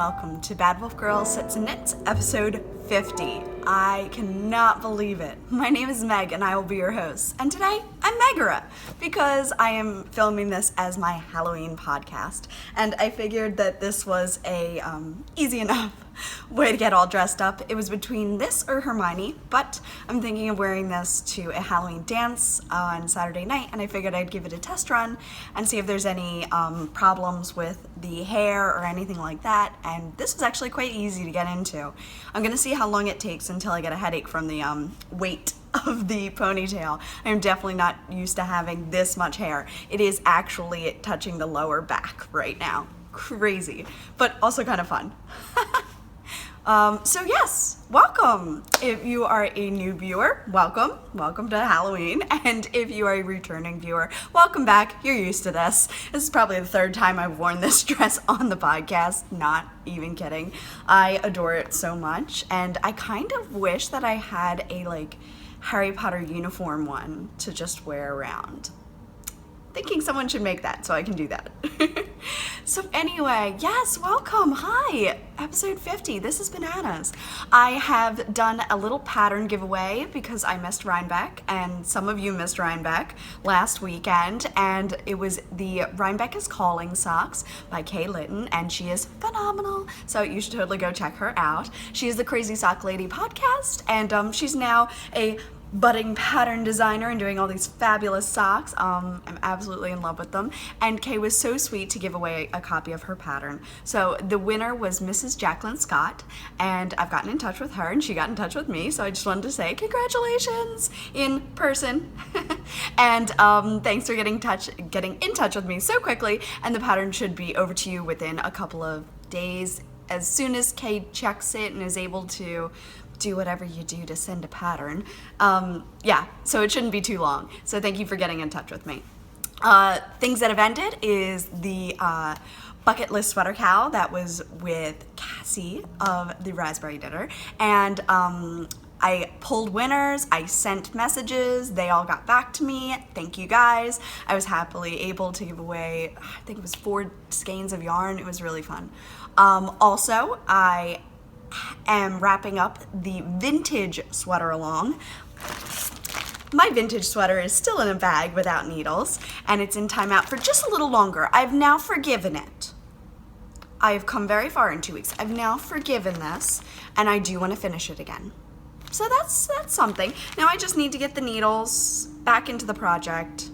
welcome to Bad Wolf Girls Sits and Knits, episode 50. I cannot believe it. My name is Meg and I will be your host. And today I'm Megara because I am filming this as my Halloween podcast. And I figured that this was a easy enough way to get all dressed up. It was between this or Hermione, but I'm thinking of wearing this to a Halloween dance on Saturday night, and I figured I'd give it a test run and see if there's any problems with the hair or anything like that. And this was actually quite easy to get into. I'm gonna see how long it takes until I get a headache from the weight of the ponytail. I'm definitely not used to having this much hair. It is actually touching the lower back right now. Crazy, but also kind of fun. So yes, welcome. If you are a new viewer, welcome to Halloween. And if you are a returning viewer, welcome back. You're used to this. This is probably the third time I've worn this dress on the podcast. Not even kidding. I adore it so much. And I kind of wish that I had a Harry Potter uniform one to just wear around. Thinking someone should make that so I can do that. So anyway, yes, welcome. Hi, episode 50. This is bananas. I have done a little pattern giveaway because I missed Rhinebeck, and some of you missed Rhinebeck last weekend, and it was the Rhinebeck is Calling socks by Kay Litton, and she is phenomenal. So you should totally go check her out. She is the Crazy Sock Lady podcast, and she's now a budding pattern designer and doing all these fabulous socks. I'm absolutely in love with them. And Kay was so sweet to give away a copy of her pattern. So the winner was Mrs. Jacqueline Scott, and I've gotten in touch with her and she got in touch with me. So I just wanted to say congratulations in person. And thanks for getting in touch with me so quickly. And the pattern should be over to you within a couple of days. As soon as Kay checks it and is able to do whatever you do to send a pattern. So it shouldn't be too long. So thank you for getting in touch with me. Things that have ended is the bucket list sweater cowl that was with Cassie of the Raspberry Knitter. And I pulled winners, I sent messages, they all got back to me. Thank you guys. I was happily able to give away, I think it was 4 skeins of yarn. It was really fun. Also, I am wrapping up the vintage sweater along. My vintage sweater is still in a bag without needles, and it's in timeout for just a little longer. I've now forgiven it. I have come very far in 2 weeks. I've now forgiven this, and I do want to finish it again. So that's something. Now I just need to get the needles back into the project,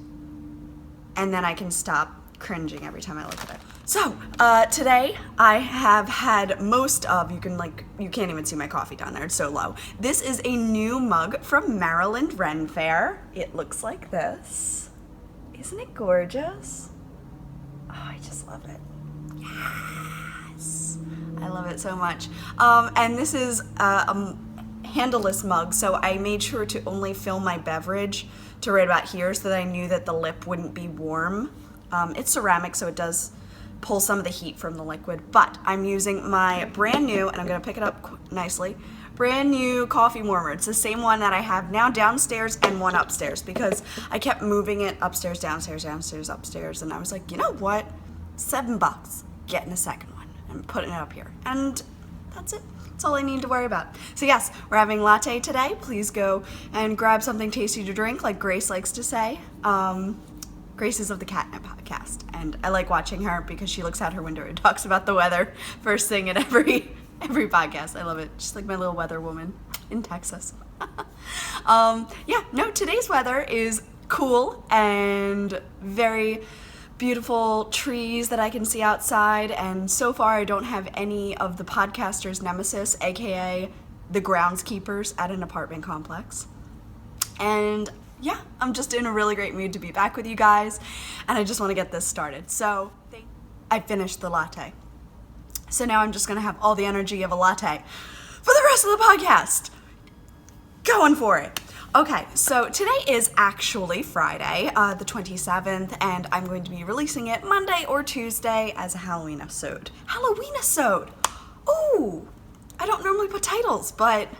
and then I can stop cringing every time I look at it. So, today I have had most of, you can't even see my coffee down there, it's so low. This is a new mug from Maryland Ren Fair. It looks like this. Isn't it gorgeous? Oh, I just love it. Yes! I love it so much. And this is a handleless mug, so I made sure to only fill my beverage to right about here so that I knew that the lip wouldn't be warm. It's ceramic, so it does pull some of the heat from the liquid, but I'm using my brand new, and I'm going to pick it up nicely, brand new coffee warmer. It's the same one that I have now downstairs and one upstairs because I kept moving it upstairs, downstairs, upstairs, and I was like, you know what, $7, getting a second one and putting it up here, and that's it. That's all I need to worry about. So yes, we're having latte today. Please go and grab something tasty to drink, like Grace likes to say. Grace is of the Catnip podcast, and I like watching her because she looks out her window and talks about the weather first thing in every podcast. I love it. Just like my little weather woman in Texas. Today's weather is cool and very beautiful trees that I can see outside, and so far I don't have any of the podcasters' nemesis, aka the groundskeepers at an apartment complex. And yeah, I'm just in a really great mood to be back with you guys, and I just want to get this started. So I finished the latte. So now I'm just going to have all the energy of a latte for the rest of the podcast. Going for it. Okay, so today is actually Friday, the 27th, and I'm going to be releasing it Monday or Tuesday as a Halloween-isode. Halloween-isode! Ooh! I don't normally put titles, but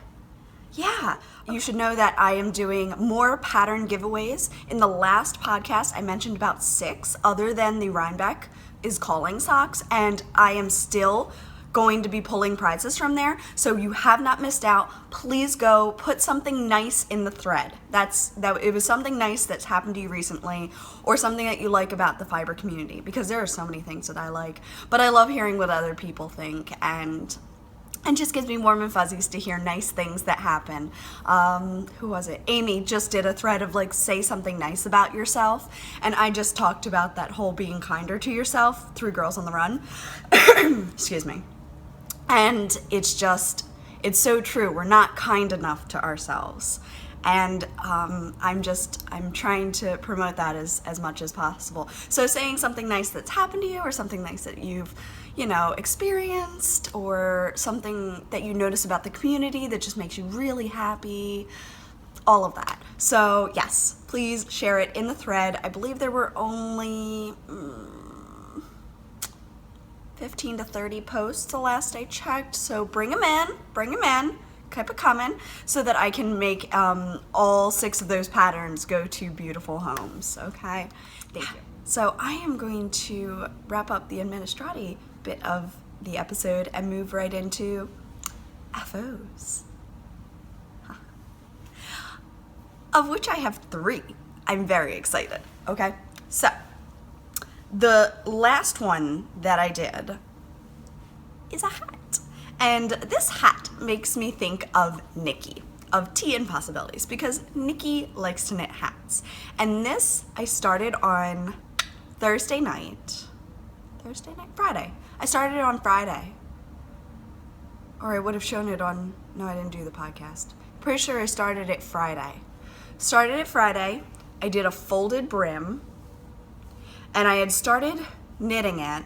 yeah. You should know that I am doing more pattern giveaways. In the last podcast, I mentioned about 6 other than the Rhinebeck is Calling socks, and I am still going to be pulling prizes from there, so you have not missed out. Please go put something nice in the thread. It was something nice that's happened to you recently, or something that you like about the fiber community, because there are so many things that I like, but I love hearing what other people think, and just gives me warm and fuzzies to hear nice things that happen. Who was it? Amy just did a thread of like, say something nice about yourself. And I just talked about that whole being kinder to yourself through Girls on the Run. Excuse me. And it's so true. We're not kind enough to ourselves. And I'm trying to promote that as much as possible. So saying something nice that's happened to you, or something nice that you've, experienced, or something that you notice about the community that just makes you really happy, all of that. So yes, please share it in the thread. I believe there were only 15 to 30 posts the last I checked, so bring them in. Keep it coming, so that I can make all 6 of those patterns go to beautiful homes, okay? Thank you. So I am going to wrap up the administrati bit of the episode and move right into FOs. Of which I have 3. I'm very excited, okay? So, the last one that I did is a hat. And this hat makes me think of Nikki, of Tea and Possibilities, because Nikki likes to knit hats. And this I started on Friday. I started it on Friday. Or I would have shown it on, no, I didn't do the podcast. Pretty sure I started it Friday. I did a folded brim, and I had started knitting it,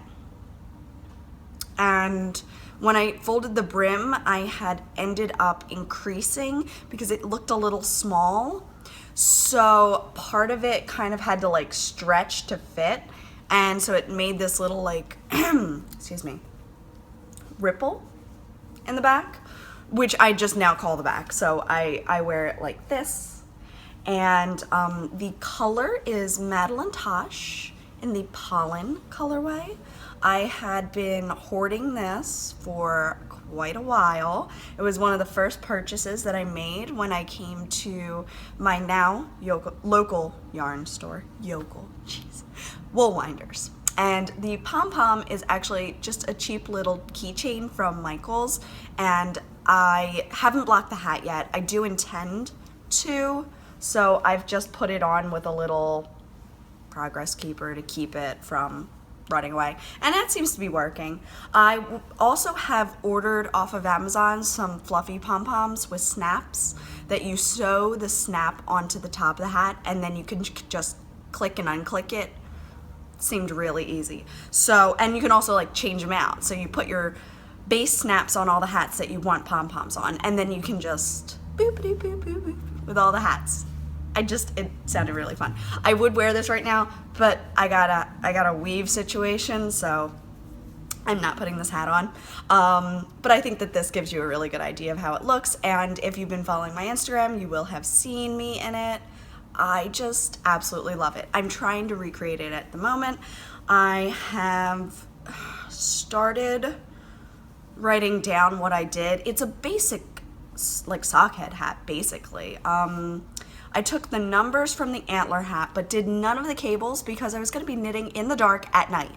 and when I folded the brim, I had ended up increasing because it looked a little small. So part of it kind of had to like stretch to fit. And so it made this little like, excuse me, ripple in the back, which I just now call the back. So I wear it like this. And the color is Madeline Tosh in the Pollen colorway. I had been hoarding this for quite a while. It was one of the first purchases that I made when I came to my now local yarn store, Woolwinders. And the pom-pom is actually just a cheap little keychain from Michael's, and I haven't blocked the hat yet. I do intend to, so I've just put it on with a little progress keeper to keep it from running away, and that seems to be working. I also have ordered off of Amazon some fluffy pom-poms with snaps that you sew the snap onto the top of the hat, and then you can just click and unclick it. Seemed really easy. So, and you can also like change them out. So you put your base snaps on all the hats that you want pom-poms on, and then you can just boop, boop, boop, boop, boop with all the hats. It sounded really fun. I would wear this right now, but I got a weave situation, so I'm not putting this hat on. But I think that this gives you a really good idea of how it looks, and if you've been following my Instagram, you will have seen me in it. I just absolutely love it. I'm trying to recreate it at the moment. I have started writing down what I did. It's a basic like sockhead hat, basically. I took the numbers from the antler hat, but did none of the cables because I was going to be knitting in the dark at night.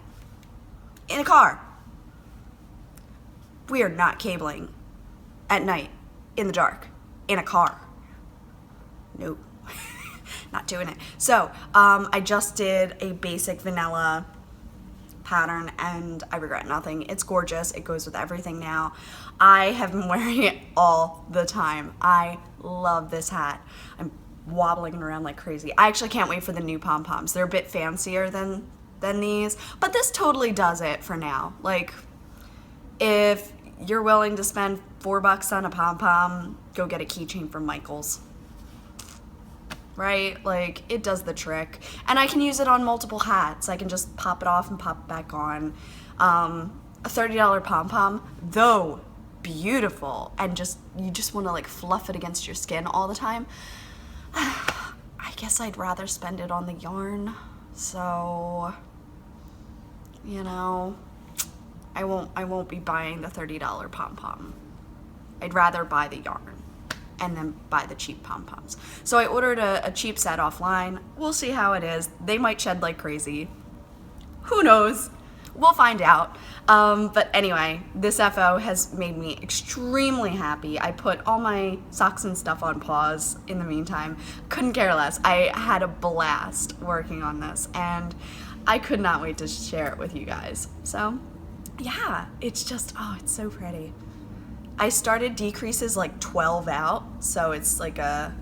In a car. We are not cabling at night, in the dark, in a car. Nope. Not doing it. So, I just did a basic vanilla pattern, and I regret nothing. It's gorgeous. It goes with everything now. I have been wearing it all the time. I love this hat. I'm wobbling around like crazy. I actually can't wait for the new pom-poms. They're a bit fancier than these, but this totally does it for now. Like, if you're willing to spend $4 on a pom-pom, go get a keychain from Michael's. Right? Like, it does the trick. And I can use it on multiple hats. I can just pop it off and pop it back on. A $30 pom-pom, though beautiful, and you just want to like fluff it against your skin all the time, I guess I'd rather spend it on the yarn. So, I won't be buying the $30 pom-pom. I'd rather buy the yarn and then buy the cheap pom-poms. So I ordered a cheap set offline. We'll see how it is. They might shed like crazy. Who knows? We'll find out. But anyway, this FO has made me extremely happy. I put all my socks and stuff on pause in the meantime. Couldn't care less. I had a blast working on this, and I could not wait to share it with you guys. So yeah, it's just, oh, it's so pretty. I started decreases like 12 out, so it's like a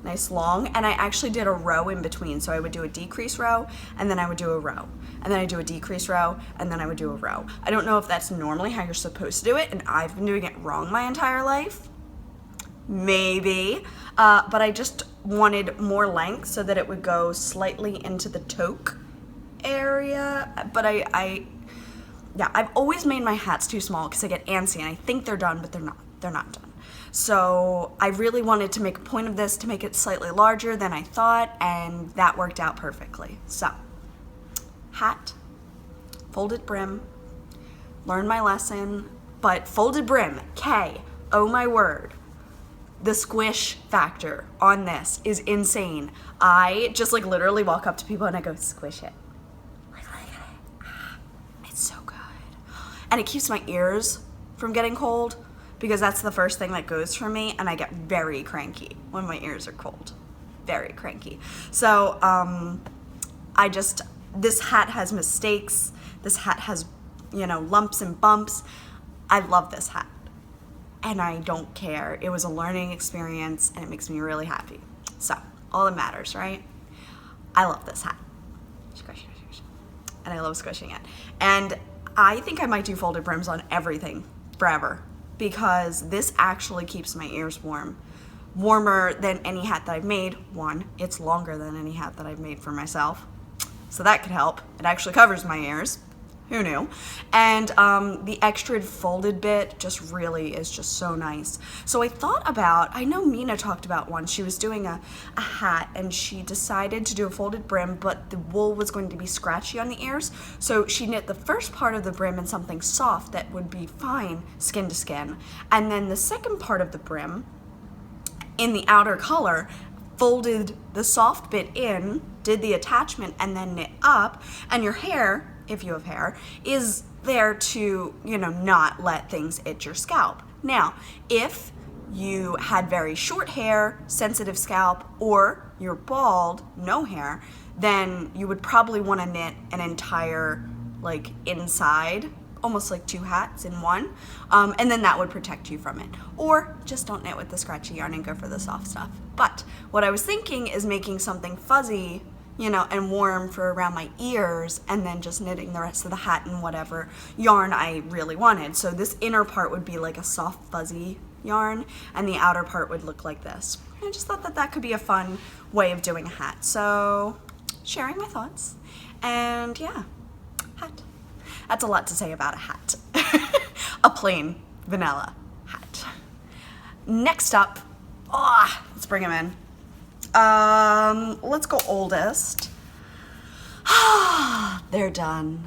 nice long, and I actually did a row in between. So I would do a decrease row, and then I would do a row, and then I do a decrease row, and then I would do a row. I don't know if that's normally how you're supposed to do it, and I've been doing it wrong my entire life. Maybe, but I just wanted more length so that it would go slightly into the toque area. But yeah, I've always made my hats too small because I get antsy, and I think they're done, but they're not. They're not done. So I really wanted to make a point of this to make it slightly larger than I thought, and that worked out perfectly. So, hat, folded brim, learned my lesson, but folded brim, K, oh my word. The squish factor on this is insane. I just like literally walk up to people and I go, squish it. It's so good. And it keeps my ears from getting cold, because that's the first thing that goes for me, and I get very cranky when my ears are cold. Very cranky. So this hat has mistakes. This hat has, lumps and bumps. I love this hat, and I don't care. It was a learning experience, and it makes me really happy. So all that matters, right? I love this hat. And I love squishing it. And I think I might do folded brims on everything forever, because this actually keeps my ears warmer than any hat that I've made. One, it's longer than any hat that I've made for myself, so that could help. It actually covers my ears. Who knew? And the extra folded bit just really is just so nice. So I thought about, I know Mina talked about one. She was doing a hat, and she decided to do a folded brim, but the wool was going to be scratchy on the ears. So she knit the first part of the brim in something soft that would be fine skin to skin. And then the second part of the brim in the outer color, folded the soft bit in, did the attachment, and then knit up. And your hair, if you have hair, is there to, not let things itch your scalp. Now, if you had very short hair, sensitive scalp, or you're bald, no hair, then you would probably want to knit an entire, inside, almost like two hats in one, and then that would protect you from it. Or just don't knit with the scratchy yarn and go for the soft stuff. But what I was thinking is making something fuzzy, and warm for around my ears, and then just knitting the rest of the hat in whatever yarn I really wanted. So this inner part would be like a soft fuzzy yarn, and the outer part would look like this. I just thought that could be a fun way of doing a hat. So sharing my thoughts, and yeah, hat. That's a lot to say about a hat. A plain vanilla hat. Next up, let's bring him in. Let's go oldest. They're done.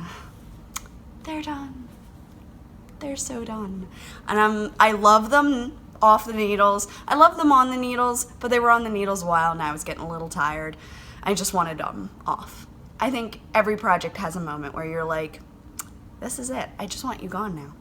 They're done. They're so done. And I love them off the needles. I love them on the needles, but they were on the needles a while, and I was getting a little tired. I just wanted them off. I think every project has a moment where you're like, this is it. I just want you gone now.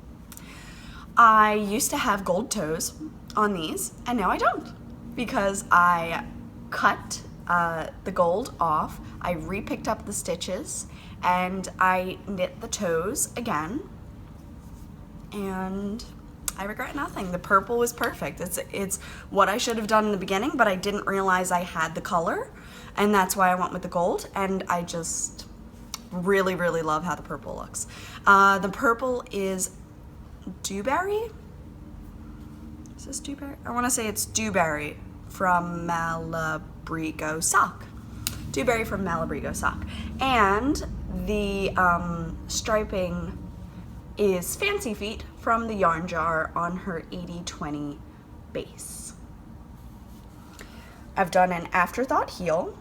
I used to have gold toes on these, and now I don't, because I cut the gold off, I re-picked up the stitches, and I knit the toes again, and I regret nothing. The purple was perfect. It's what I should have done in the beginning, but I didn't realize I had the color, and that's why I went with the gold, and I just really, really love how the purple looks. The purple is Dewberry? Is this Dewberry? I want to say it's Dewberry from Malabrigo Sock. Dewberry from Malabrigo Sock. And the striping is Fancy Feet from the Yarn Jar on her 80/20 base. I've done an afterthought heel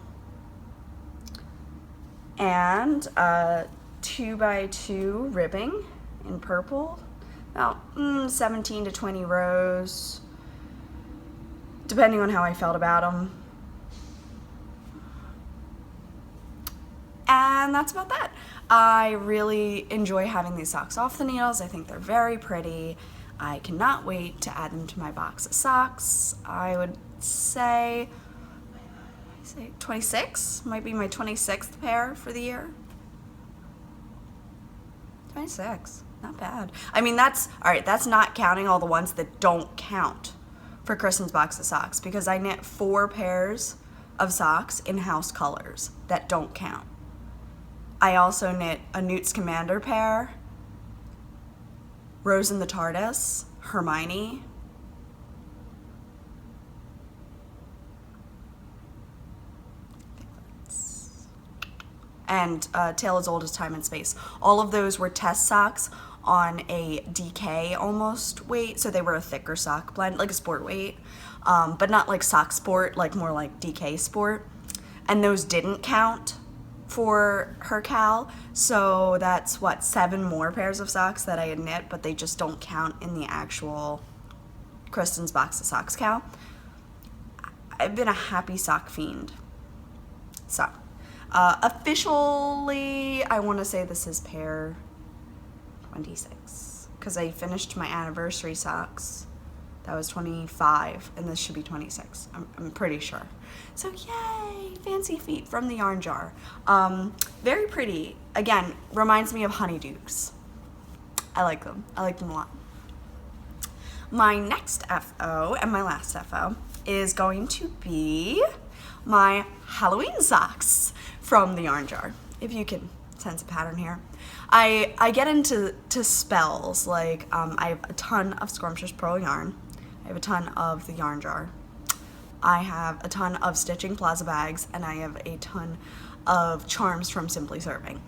and 2x2 ribbing in purple. About 17 to 20 rows, depending on how I felt about them. And that's about that. I really enjoy having these socks off the needles. I think they're very pretty. I cannot wait to add them to my box of socks. I would say 26 might be my 26th pair for the year. 26, not bad. I mean, that's not counting all the ones that don't count for Kristen's box of socks, because I knit 4 pairs of socks in house colors that don't count. I also knit a Newt's Commander pair, Rose in the TARDIS, Hermione, and Tale as Old as Time and Space. All of those were test socks on a DK almost weight, so they were a thicker sock blend, like a sport weight, but not like sock sport, like more like DK sport. And those didn't count for her Cal, so that's 7 more pairs of socks that I had knit, but they just don't count in the actual Kristen's box of socks Cal. I've been a happy sock fiend. So, officially, I want to say this is pair 26, because I finished my anniversary socks. That was 25, and this should be 26. I'm pretty sure. So yay, Fancy Feet from the Yarn Jar. Very pretty. Again, reminds me of honeydews. I like them. I like them a lot. My next FO, and my last FO, is going to be my Halloween socks from the Yarn Jar. If you can sense a pattern here. I get into spells, like I have a ton of Scrumptious Pearl yarn. I have a ton of the Yarn Jar. I have a ton of Stitching Plaza bags, and I have a ton of charms from Simply Serving.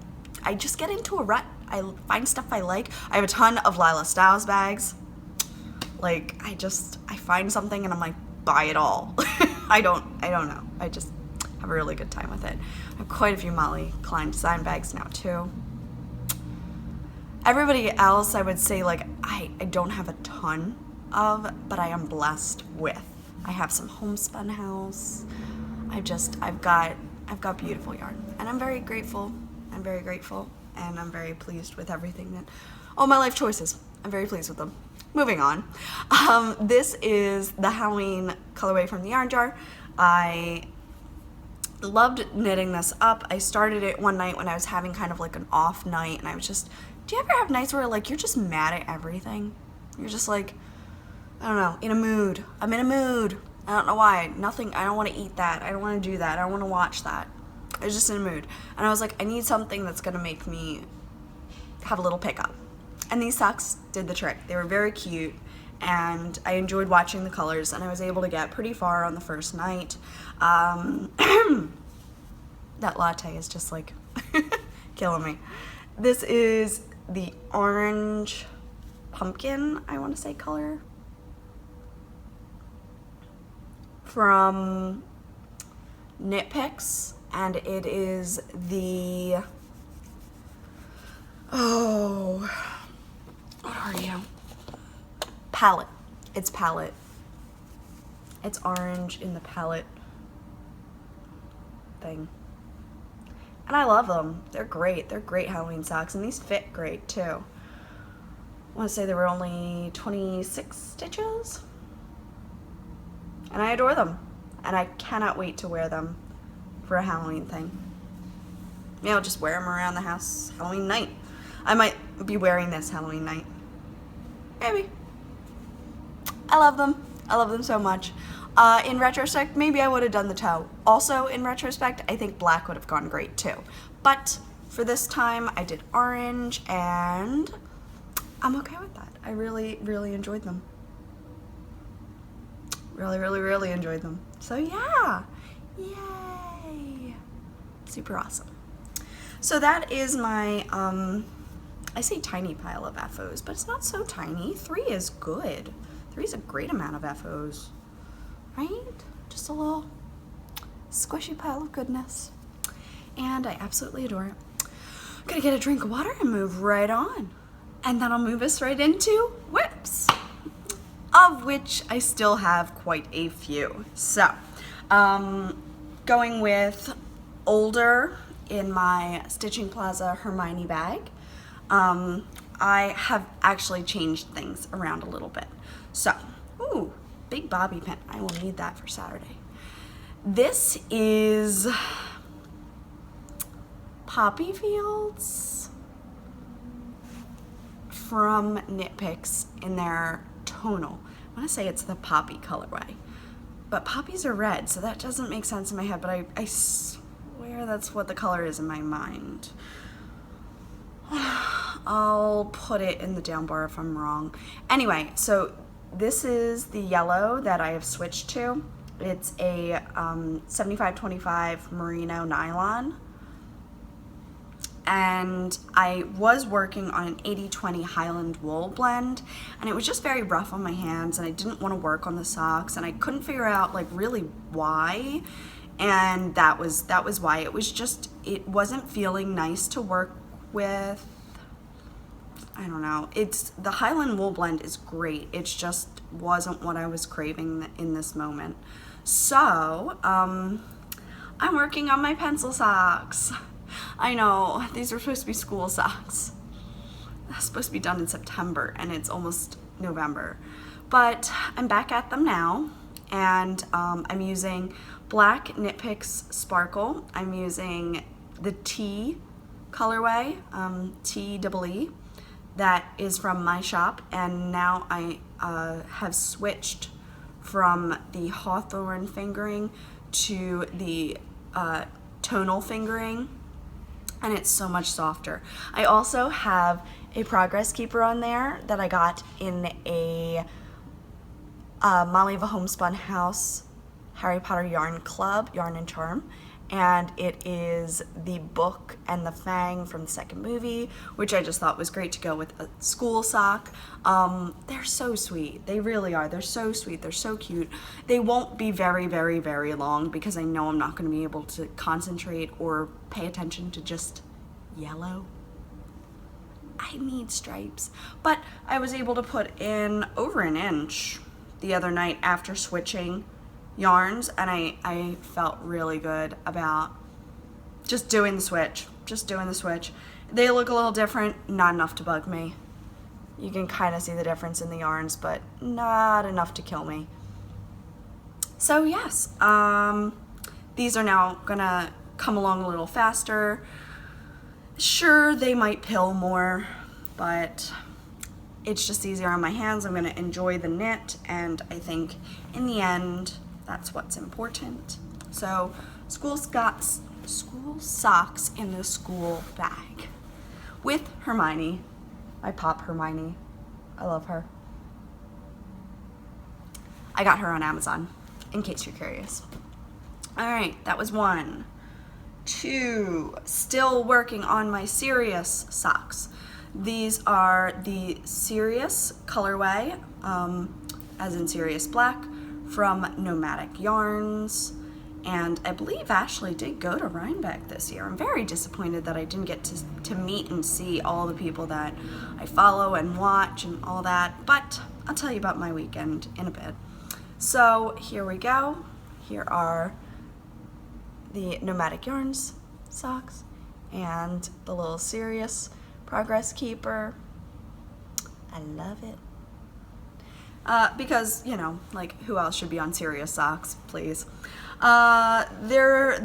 I just get into a rut. I find stuff I like. I have a ton of Lila Styles bags. Like, I find something and I'm like, buy it all. I don't know. I just have a really good time with it. I have quite a few Molly Klein design bags now too. Everybody else, I would say, like, I don't have a ton of, but I am blessed with. I have some Homespun House. I've got beautiful yarn, and I'm very grateful. I'm very grateful, and I'm very pleased with everything that, all my life choices. I'm very pleased with them. Moving on. This is the Halloween colorway from the Yarn Jar. I loved knitting this up. I started it one night when I was having kind of like an off night, and I was just, do you ever have nights where like you're just mad at everything? You're just like, I don't know, in a mood. I'm in a mood. I don't know why. Nothing, I don't want to eat that. I don't want to do that. I don't want to watch that. I was just in a mood. And I was like, I need something that's going to make me have a little pickup. And these socks did the trick. They were very cute, and I enjoyed watching the colors, and I was able to get pretty far on the first night. That latte is just like killing me. This is the orange pumpkin, I want to say, color from Knit Picks, and it is the, what are you? Palette. It's palette. It's orange in the palette thing. And I love them. They're great. They're great Halloween socks, and these fit great too. I want to say there were only 26 stitches. And I adore them. And I cannot wait to wear them for a Halloween thing. Maybe I'll just wear them around the house Halloween night. I might be wearing this Halloween night. Maybe. I love them. I love them so much. In retrospect, maybe I would have done the toe. Also, in retrospect, I think black would have gone great too. But for this time, I did orange, and I'm okay with that. I really, really enjoyed them. Really, really, really enjoyed them. So yeah, yay. Super awesome. So that is my, I say tiny pile of FOs, but it's not so tiny. 3 is good. 3 is a great amount of FOs, right? Just a little squishy pile of goodness. And I absolutely adore it. I'm gonna get a drink of water and move right on. And that'll move us right into whips, of which I still have quite a few. So, going with older in my Stitching Plaza Hermione bag, I have actually changed things around a little bit. So, ooh, big bobby pin. I will need that for Saturday. This is Poppy Fields from Knit Picks in their tonal. I want to say it's the poppy colorway, but poppies are red, so that doesn't make sense in my head, but I swear that's what the color is in my mind. I'll put it in the down bar if I'm wrong. Anyway, so this is the yellow that I have switched to. It's a 75-25 merino nylon. And I was working on an 80-20 Highland wool blend, and it was just very rough on my hands, and I didn't want to work on the socks, and I couldn't figure out like really why, and that was why. It was just, it wasn't feeling nice to work with. I don't know. It's, the Highland wool blend is great. It just wasn't what I was craving in this moment. So, I'm working on my pencil socks. I know, these were supposed to be school socks. That's supposed to be done in September, and it's almost November. But I'm back at them now, and I'm using black Knit Picks Sparkle. I'm using the T colorway, T-E-E, that is from my shop, and now I have switched from the Hawthorne fingering to the tonal fingering, and it's so much softer. I also have a Progress Keeper on there that I got in a Molly of a Homespun House Harry Potter Yarn Club, Yarn and Charm, and it is the book and the fang from the second movie, which I just thought was great to go with a school sock. They're so sweet. They really are. They're so sweet. They're so cute. They won't be very, very, very long because I know I'm not going to be able to concentrate or pay attention to just yellow. I need stripes. But I was able to put in over an inch the other night after switching yarns, and I felt really good about just doing the switch. They look a little different, not enough to bug me. You can kind of see the difference in the yarns, but not enough to kill me. So yes, these are now gonna come along a little faster. Sure, they might pill more, but it's just easier on my hands. I'm gonna enjoy the knit, and I think in the end, that's what's important. So, school socks in the school bag with Hermione, my Pop Hermione. I love her. I got her on Amazon, in case you're curious. All right, that was 1, 2. Still working on my Serious socks. These are the Serious colorway, as in Serious Black, from Nomadic Yarns, and I believe Ashley did go to Rhinebeck this year. I'm very disappointed that I didn't get to meet and see all the people that I follow and watch and all that, but I'll tell you about my weekend in a bit. So here we go. Here are the Nomadic Yarns socks and the little Serious Progress Keeper. I love it. Because, you know, like, who else should be on Serious socks, please? They're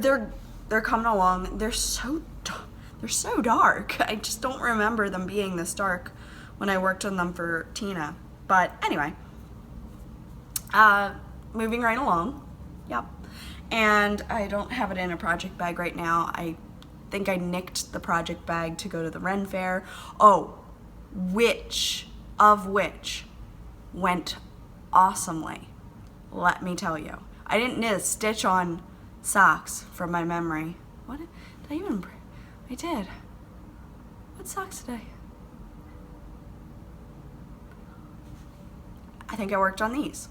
coming along. They're so dark. I just don't remember them being this dark when I worked on them for Tina. But anyway, moving right along. Yep. And I don't have it in a project bag right now. I think I nicked the project bag to go to the Ren Fair. Oh, which went awesomely, let me tell you. I didn't knit a stitch on socks from my memory. What did I even, I did. What socks did I think I worked on these.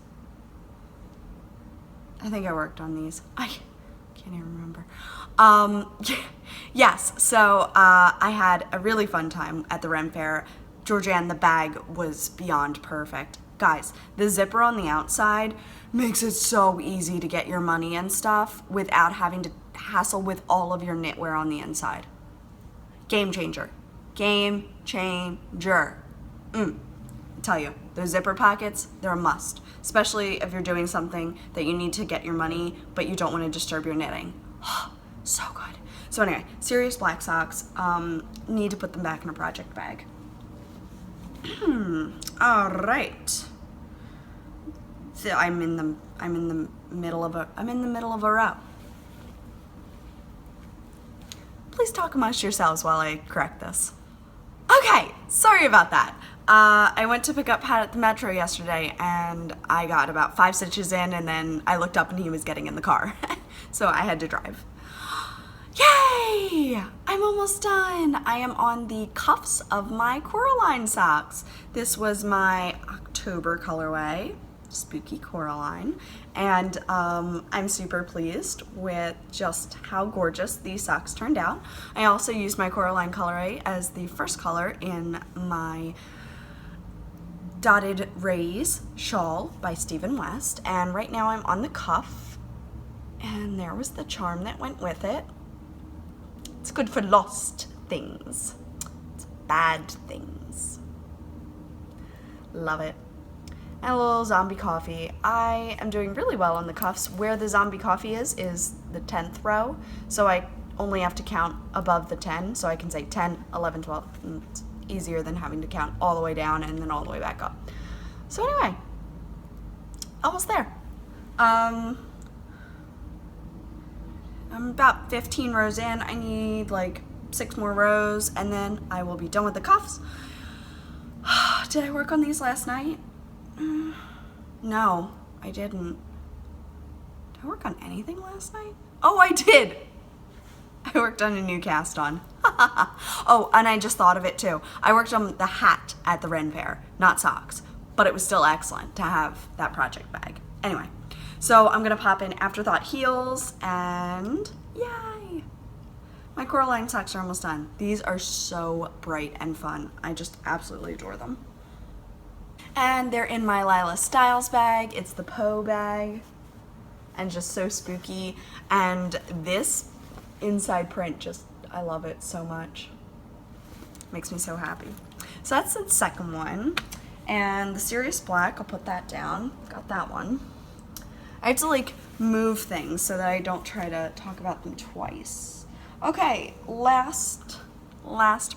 I can't even remember. Yes, so I had a really fun time at the Ren Fair. Georgianne, the bag was beyond perfect. Guys, the zipper on the outside makes it so easy to get your money and stuff without having to hassle with all of your knitwear on the inside. Game changer. Game changer. I tell you, those zipper pockets, they're a must, especially if you're doing something that you need to get your money, but you don't want to disturb your knitting. So good. So anyway, serious black socks. Need to put them back in a project bag. All right. So I'm in the middle of a row. Please talk amongst yourselves while I correct this. Okay, sorry about that. I went to pick up Pat at the metro yesterday, and I got about 5 stitches in, and then I looked up and he was getting in the car. So I had to drive. Yay! I'm almost done. I am on the cuffs of my Coraline socks. This was my October colorway, Spooky Coraline, and I'm super pleased with just how gorgeous these socks turned out. I also used my Coraline colorway as the first color in my Dotted Rays shawl by Stephen West, and right now I'm on the cuff, and there was the charm that went with it. It's good for lost things. It's bad things. Love it. And a little zombie coffee. I am doing really well on the cuffs. Where the zombie coffee is the 10th row, so I only have to count above the 10, so I can say 10, 11, 12. And it's easier than having to count all the way down and then all the way back up. So anyway, almost there. I'm about 15 rows in. I need like 6 more rows, and then I will be done with the cuffs. Did I work on these last night? No, I didn't. Did I work on anything last night? Oh, I did. I worked on a new cast on. Oh, and I just thought of it too. I worked on the hat at the Ren Fair, not socks, but it was still excellent to have that project bag. Anyway, so I'm gonna pop in Afterthought heels, and yay! My Coraline socks are almost done. These are so bright and fun. I just absolutely adore them. And they're in my Lila Styles bag. It's the Poe bag, and just so spooky. And this inside print, just, I love it so much. Makes me so happy. So that's the second one. And the Serious Black, I'll put that down. Got that one. I have to like move things so that I don't try to talk about them twice. Okay, last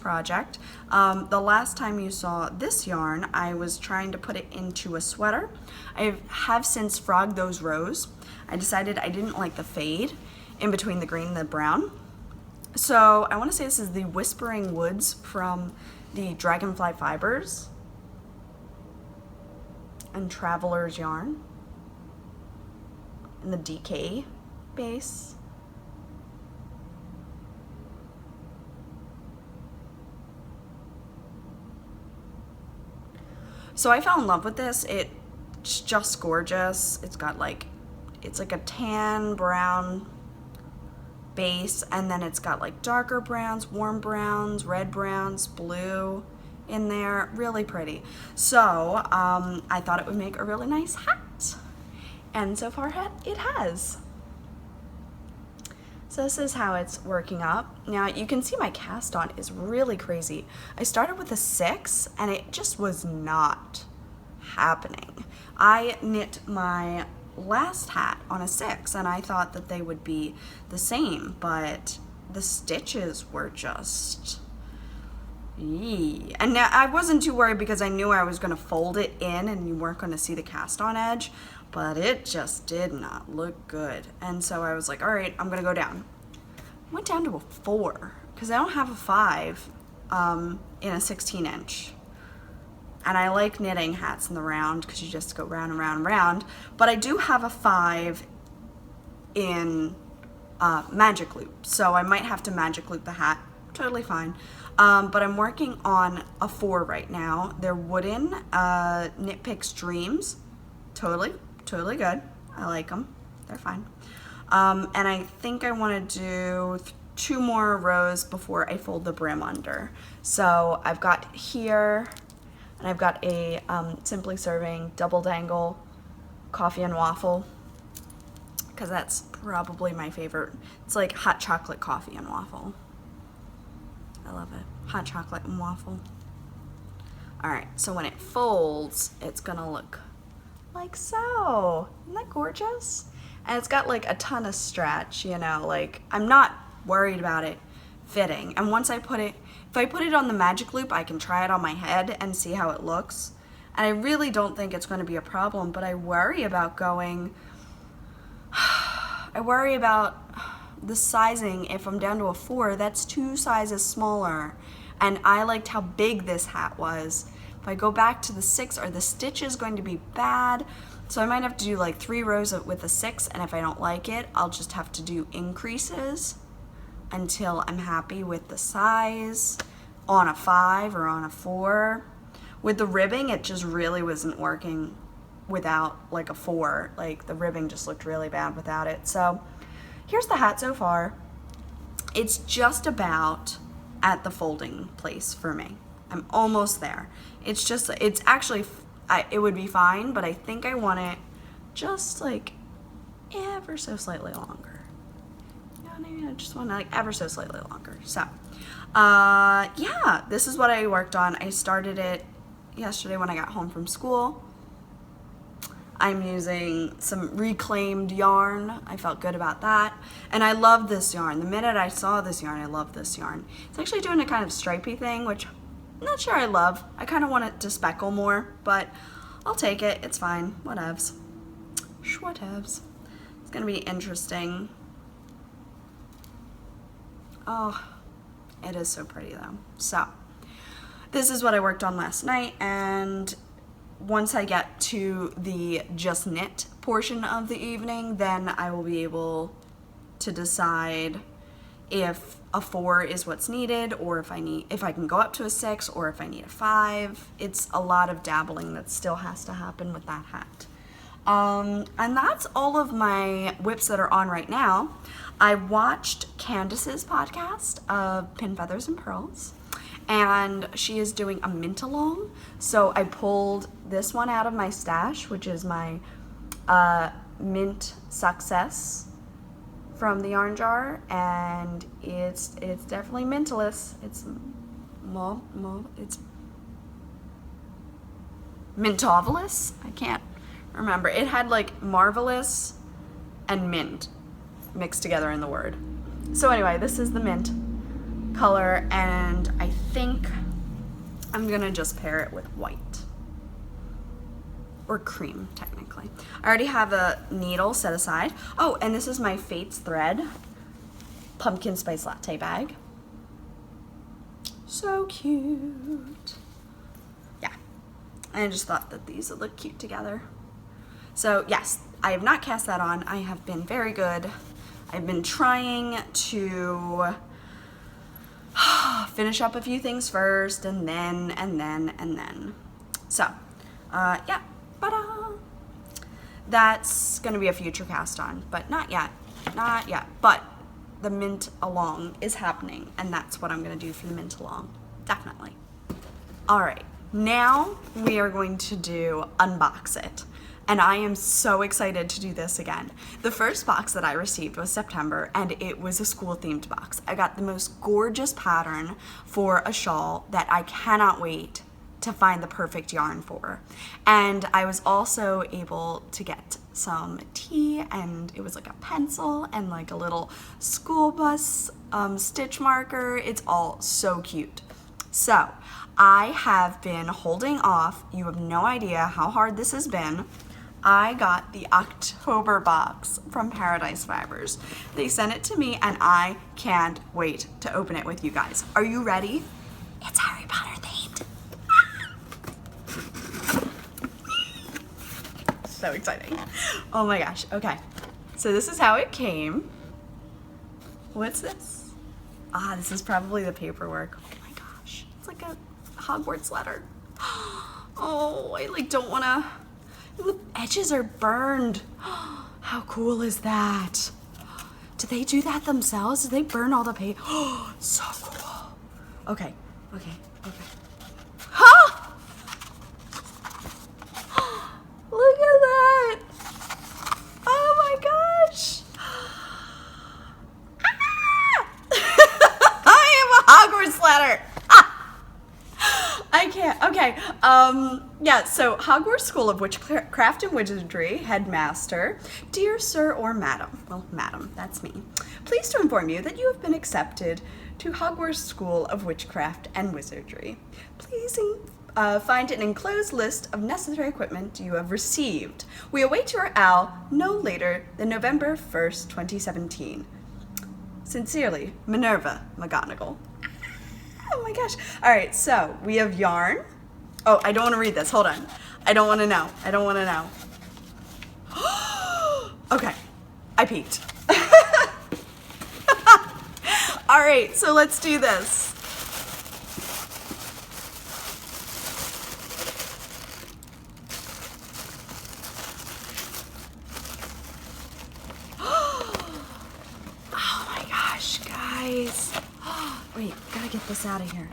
project. The last time you saw this yarn, I was trying to put it into a sweater. I have since frogged those rows. I decided I didn't like the fade in between the green and the brown. So I want to say this is the Whispering Woods from the Dragonfly Fibers and Traveler's yarn and the DK base. So I fell in love with this. It's just gorgeous. It's got like, it's like a tan brown base, and then it's got like darker browns, warm browns, red browns, blue in there. Really pretty. So I thought it would make a really nice hat, and so far it has. So this is how it's working up. Now you can see my cast on is really crazy. I started with a 6 and it just was not happening. I knit my last hat on a 6 and I thought that they would be the same, but the stitches were just, yee. And now I wasn't too worried because I knew I was going to fold it in and you weren't going to see the cast on edge, but it just did not look good. And so I was like, all right, I'm going to go down. I went down to a 4 because I don't have a 5 in a 16-inch. And I like knitting hats in the round because you just go round and round and round. But I do have a 5 in magic loop. So I might have to magic loop the hat. Totally fine. But I'm working on a 4 right now. They're wooden Knit Picks Dreams. Totally good. I like them. They're fine. And I think I want to do 2 more rows before I fold the brim under. So I've got here, and I've got a Simply Serving double dangle coffee and waffle, because that's probably my favorite. It's like hot chocolate coffee and waffle. I love it. Hot chocolate and waffle. All right, so when it folds, it's gonna look like so. Isn't that gorgeous? And it's got like a ton of stretch, you know, like I'm not worried about it fitting. And once I put it, if I put it on the magic loop, I can try it on my head and see how it looks. And I really don't think it's going to be a problem, but I worry about I worry about the sizing. If I'm down to a 4, that's 2 sizes smaller. And I liked how big this hat was. If I go back to the 6, are the stitches going to be bad? So I might have to do like 3 rows with a 6, and if I don't like it, I'll just have to do increases until I'm happy with the size on a 5 or on a 4. With the ribbing, it just really wasn't working without like a 4. Like the ribbing just looked really bad without it. So here's the hat so far. It's just about at the folding place for me. I'm almost there. It's actually, it would be fine, but I think I want it just like ever so slightly longer. You know what I mean? I just want it like ever so slightly longer. So, yeah, this is what I worked on. I started it yesterday when I got home from school. I'm using some reclaimed yarn. I felt good about that. And I love this yarn. The minute I saw this yarn, I love this yarn. It's actually doing a kind of stripey thing, which I'm not sure I love. I kind of want it to speckle more, but I'll take it. It's fine. Whatevs. Whatevs. It's gonna be interesting. Oh, it is so pretty though. So, this is what I worked on last night, and once I get to the just knit portion of the evening, then I will be able to decide if a 4 is what's needed, or if I can go up to a 6, or if I need a 5. It's a lot of dabbling that still has to happen with that hat. And that's all of my whips that are on right now. I watched Candace's podcast of Pin Feathers and Pearls, and she is doing a mint along. So I pulled this one out of my stash, which is my mint success from the yarn jar, and it's definitely mintless. It's mintovelous. I can't remember. It had like marvelous and mint mixed together in the word. So anyway, this is the mint color, and I think I'm gonna just pair it with white or cream, technically. I already have a needle set aside. Oh, and this is my Fates thread pumpkin spice latte bag. So cute. Yeah, I just thought that these would look cute together. So yes, I have not cast that on. I have been very good. I've been trying to finish up a few things first, and then. So, yeah, but that's gonna be a future cast on, but not yet. But the mint along is happening, and that's what I'm gonna do for the mint along, definitely. All right, now we are going to do Unbox It. And I am so excited to do this again. The first box that I received was September, and it was a school-themed box. I got the most gorgeous pattern for a shawl that I cannot wait to find the perfect yarn for. And I was also able to get some tea, and it was like a pencil and like a little school bus stitch marker. It's all so cute. So I have been holding off. You have no idea how hard this has been. I got the October box from Paradise Fibers. They sent it to me, and I can't wait to open it with you guys. Are you ready? It's Harry Potter themed. So exciting. Oh my gosh. Okay. So this is how it came. What's this? This is probably the paperwork. Oh my gosh. It's like a Hogwarts letter. Oh, I like don't want to. The edges are burned. How cool is that? Did they do that themselves? Did they burn all the paper? Oh, so cool. Okay. Huh? Look at that. Oh my gosh. I am a Hogwarts letter. I can't. Okay. Yeah, so Hogwarts School of Witchcraft and Wizardry headmaster, dear sir or madam. Well, madam, that's me. Pleased to inform you that you have been accepted to Hogwarts School of Witchcraft and Wizardry. Please find an enclosed list of necessary equipment you have received. We await your owl no later than November 1st, 2017. Sincerely, Minerva McGonagall. Oh my gosh. All right, so we have yarn. Oh, I don't want to read this. Hold on. I don't want to know. Okay, I peeked. All right, so let's do this. Oh my gosh, guys. Wait, gotta get this out of here.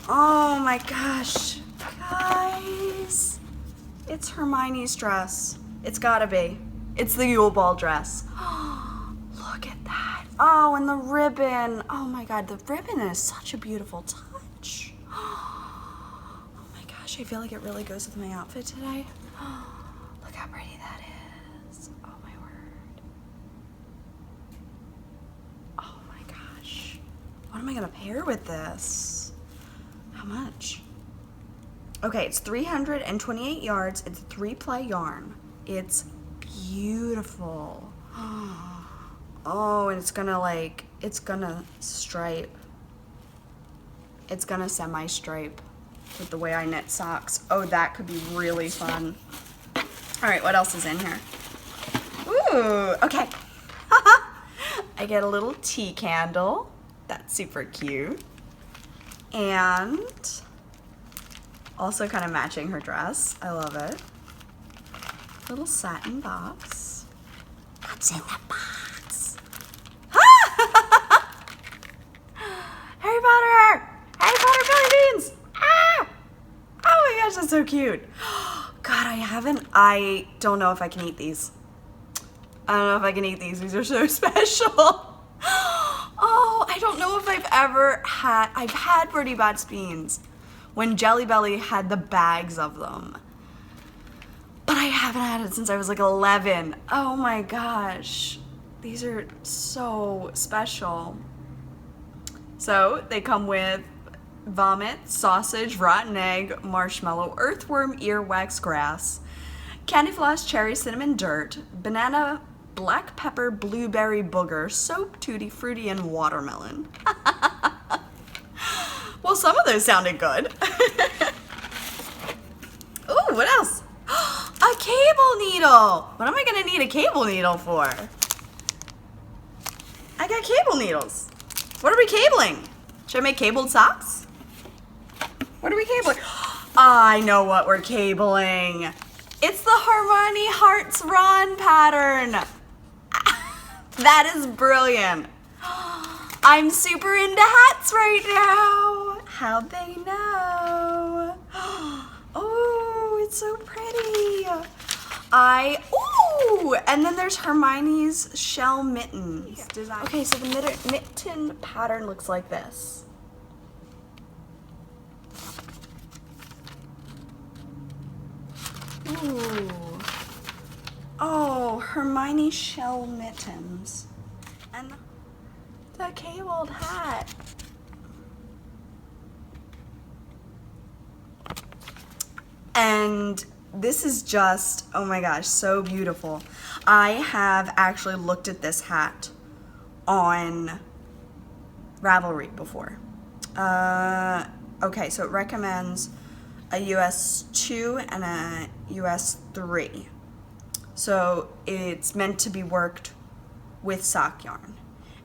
Oh my gosh, guys. It's Hermione's dress. It's gotta be. It's the Yule Ball dress. Look at that. Oh, and the ribbon. Oh my God, the ribbon is such a beautiful touch. Oh my gosh, I feel like it really goes with my outfit today. Look how pretty that is. Oh my word. Oh my gosh. What am I gonna pair with this? How much? Okay, it's 328 yards. It's 3-ply yarn. It's beautiful. Oh, and it's gonna stripe. It's gonna semi-stripe with the way I knit socks. Oh, that could be really fun. All right, what else is in here? Ooh, okay. I get a little tea candle. That's super cute. And also kind of matching her dress. I love it. Little satin box. What's in the box? Harry Potter! Harry Potter jelly beans! Ah! Oh my gosh, that's so cute. God, I don't know if I can eat these. I don't know if I can eat these. These are so special. Oh, I don't know if I've had Bertie Bott's beans when Jelly Belly had the bags of them. But I haven't had it since I was like 11. Oh my gosh. These are so special. So they come with vomit, sausage, rotten egg, marshmallow, earthworm, earwax, grass, candy floss, cherry, cinnamon, dirt, banana, black pepper, blueberry booger, soap, tutti frutti, and watermelon. Well, some of those sounded good. Ooh, what else? A cable needle. What am I gonna need a cable needle for? I got cable needles. What are we cabling? Should I make cabled socks? What are we cabling? I know what we're cabling. It's the Hermione Hearts Ron pattern. That is brilliant. I'm super into hats right now. How'd they know? Oh, it's so pretty. Ooh, and then there's Hermione's shell mittens. Okay, so the mitten pattern looks like this. Ooh. Oh, Hermione shell mittens. And the cabled hat. And this is just, oh my gosh, so beautiful. I have actually looked at this hat on Ravelry before. Okay, so it recommends a US 2 and a US 3. So it's meant to be worked with sock yarn.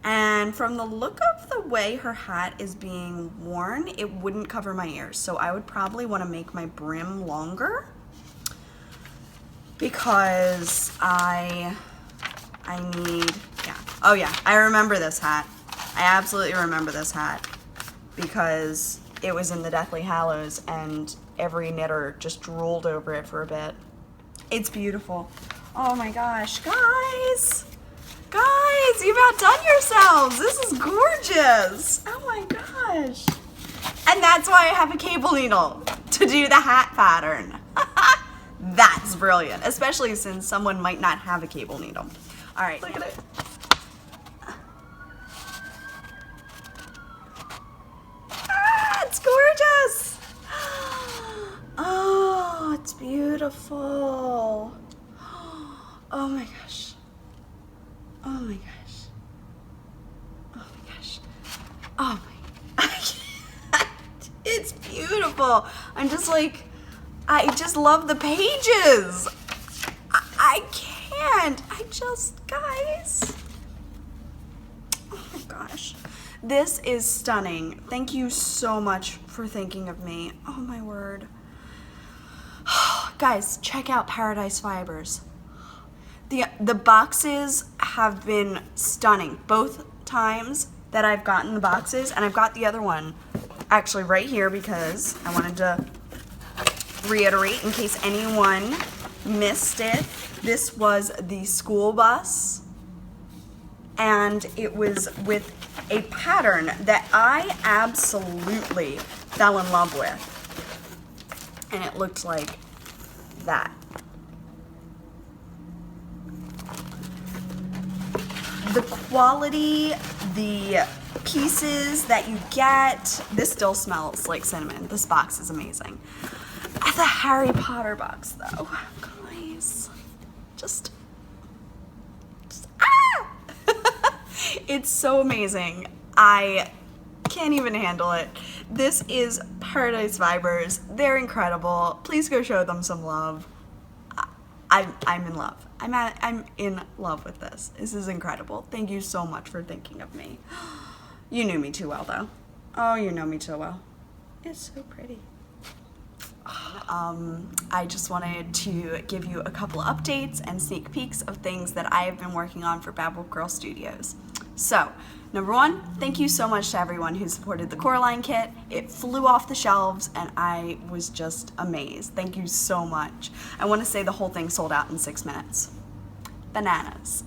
And from the look of the way her hat is being worn, it wouldn't cover my ears. So I would probably want to make my brim longer because I I need, yeah. Oh yeah, I remember this hat. I absolutely remember this hat because it was in the Deathly Hallows and every knitter just drooled over it for a bit. It's beautiful. Oh my gosh, guys. Guys, you've outdone yourselves. This is gorgeous. Oh my gosh. And that's why I have a cable needle to do the hat pattern. That's brilliant, especially since someone might not have a cable needle. All right, look at it. Ah, it's gorgeous. Oh, it's beautiful. Oh my gosh. Oh my gosh. Oh my gosh. Oh my. It's beautiful. I'm just like, I just love the pages. I can't. Guys. Oh my gosh. This is stunning. Thank you so much for thinking of me. Oh my word. Guys, check out Paradise Fibers. The boxes have been stunning. Both times that I've gotten the boxes, and I've got the other one actually right here because I wanted to reiterate in case anyone missed it. This was the school bus, and it was with a pattern that I absolutely fell in love with, and it looked like that. The quality, the pieces that you get, this still smells like cinnamon. This box is amazing. The Harry Potter box though, guys, just ah! It's so amazing. I can't even handle it. This is Paradise Fibers. They're incredible. Please go show them some love. I'm in love. I'm in love with this. This is incredible. Thank you so much for thinking of me. You knew me too well, though. Oh, you know me too well. It's so pretty. I just wanted to give you a couple of updates and sneak peeks of things that I have been working on for Bad Wolf Girl Studios. So, number one, thank you so much to everyone who supported the Coraline kit. It flew off the shelves and I was just amazed. Thank you so much. I want to say the whole thing sold out in 6 minutes. Bananas.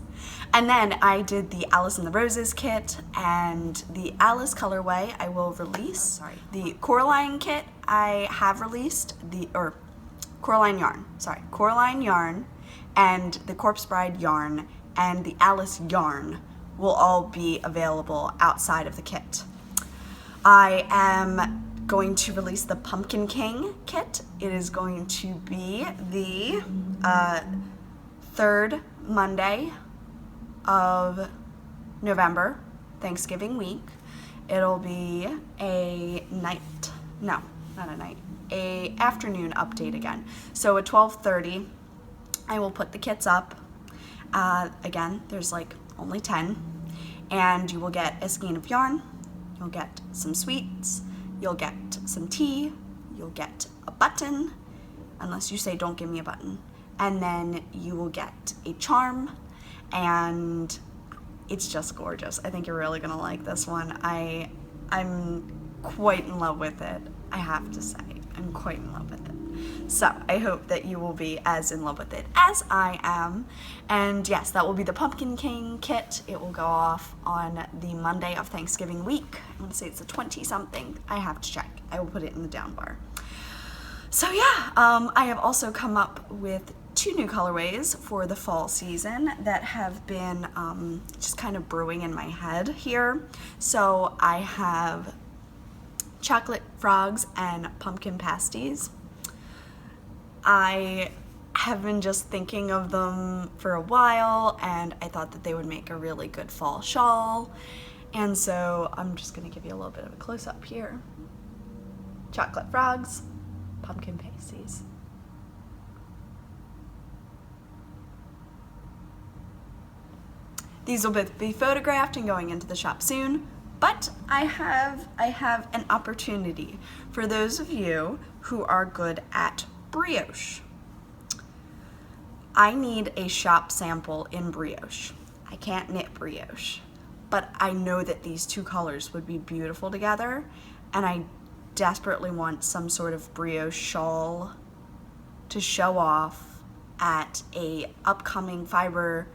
And then I did the Alice in the Roses kit and the Alice colorway I will release. The Coraline kit I have released, Coraline yarn and the Corpse Bride yarn and the Alice yarn will all be available outside of the kit. I am going to release the Pumpkin King kit. It is going to be the third Monday of November, Thanksgiving week. It'll be a afternoon update again. So at 12:30, I will put the kits up. Again, there's like only 10, and you will get a skein of yarn, you'll get some sweets, you'll get some tea, you'll get a button, unless you say don't give me a button, and then you will get a charm, and it's just gorgeous. I think you're really gonna like this one. I'm quite in love with it, I have to say. I'm quite in love with it. So I hope that you will be as in love with it as I am. And yes, that will be the Pumpkin King kit. It will go off on the Monday of Thanksgiving week. I want to say it's the 20-something. I have to check. I will put it in the down bar. So yeah, I have also come up with 2 new colorways for the fall season that have been just kind of brewing in my head here. So I have chocolate frogs and pumpkin pasties. I have been just thinking of them for a while, and I thought that they would make a really good fall shawl. And so I'm just gonna give you a little bit of a close-up here. Chocolate frogs, pumpkin pasties. These will both be photographed and going into the shop soon, but I have an opportunity for those of you who are good at brioche. I need a shop sample in brioche. I can't knit brioche, but I know that these two colors would be beautiful together, and I desperately want some sort of brioche shawl to show off at a upcoming fiber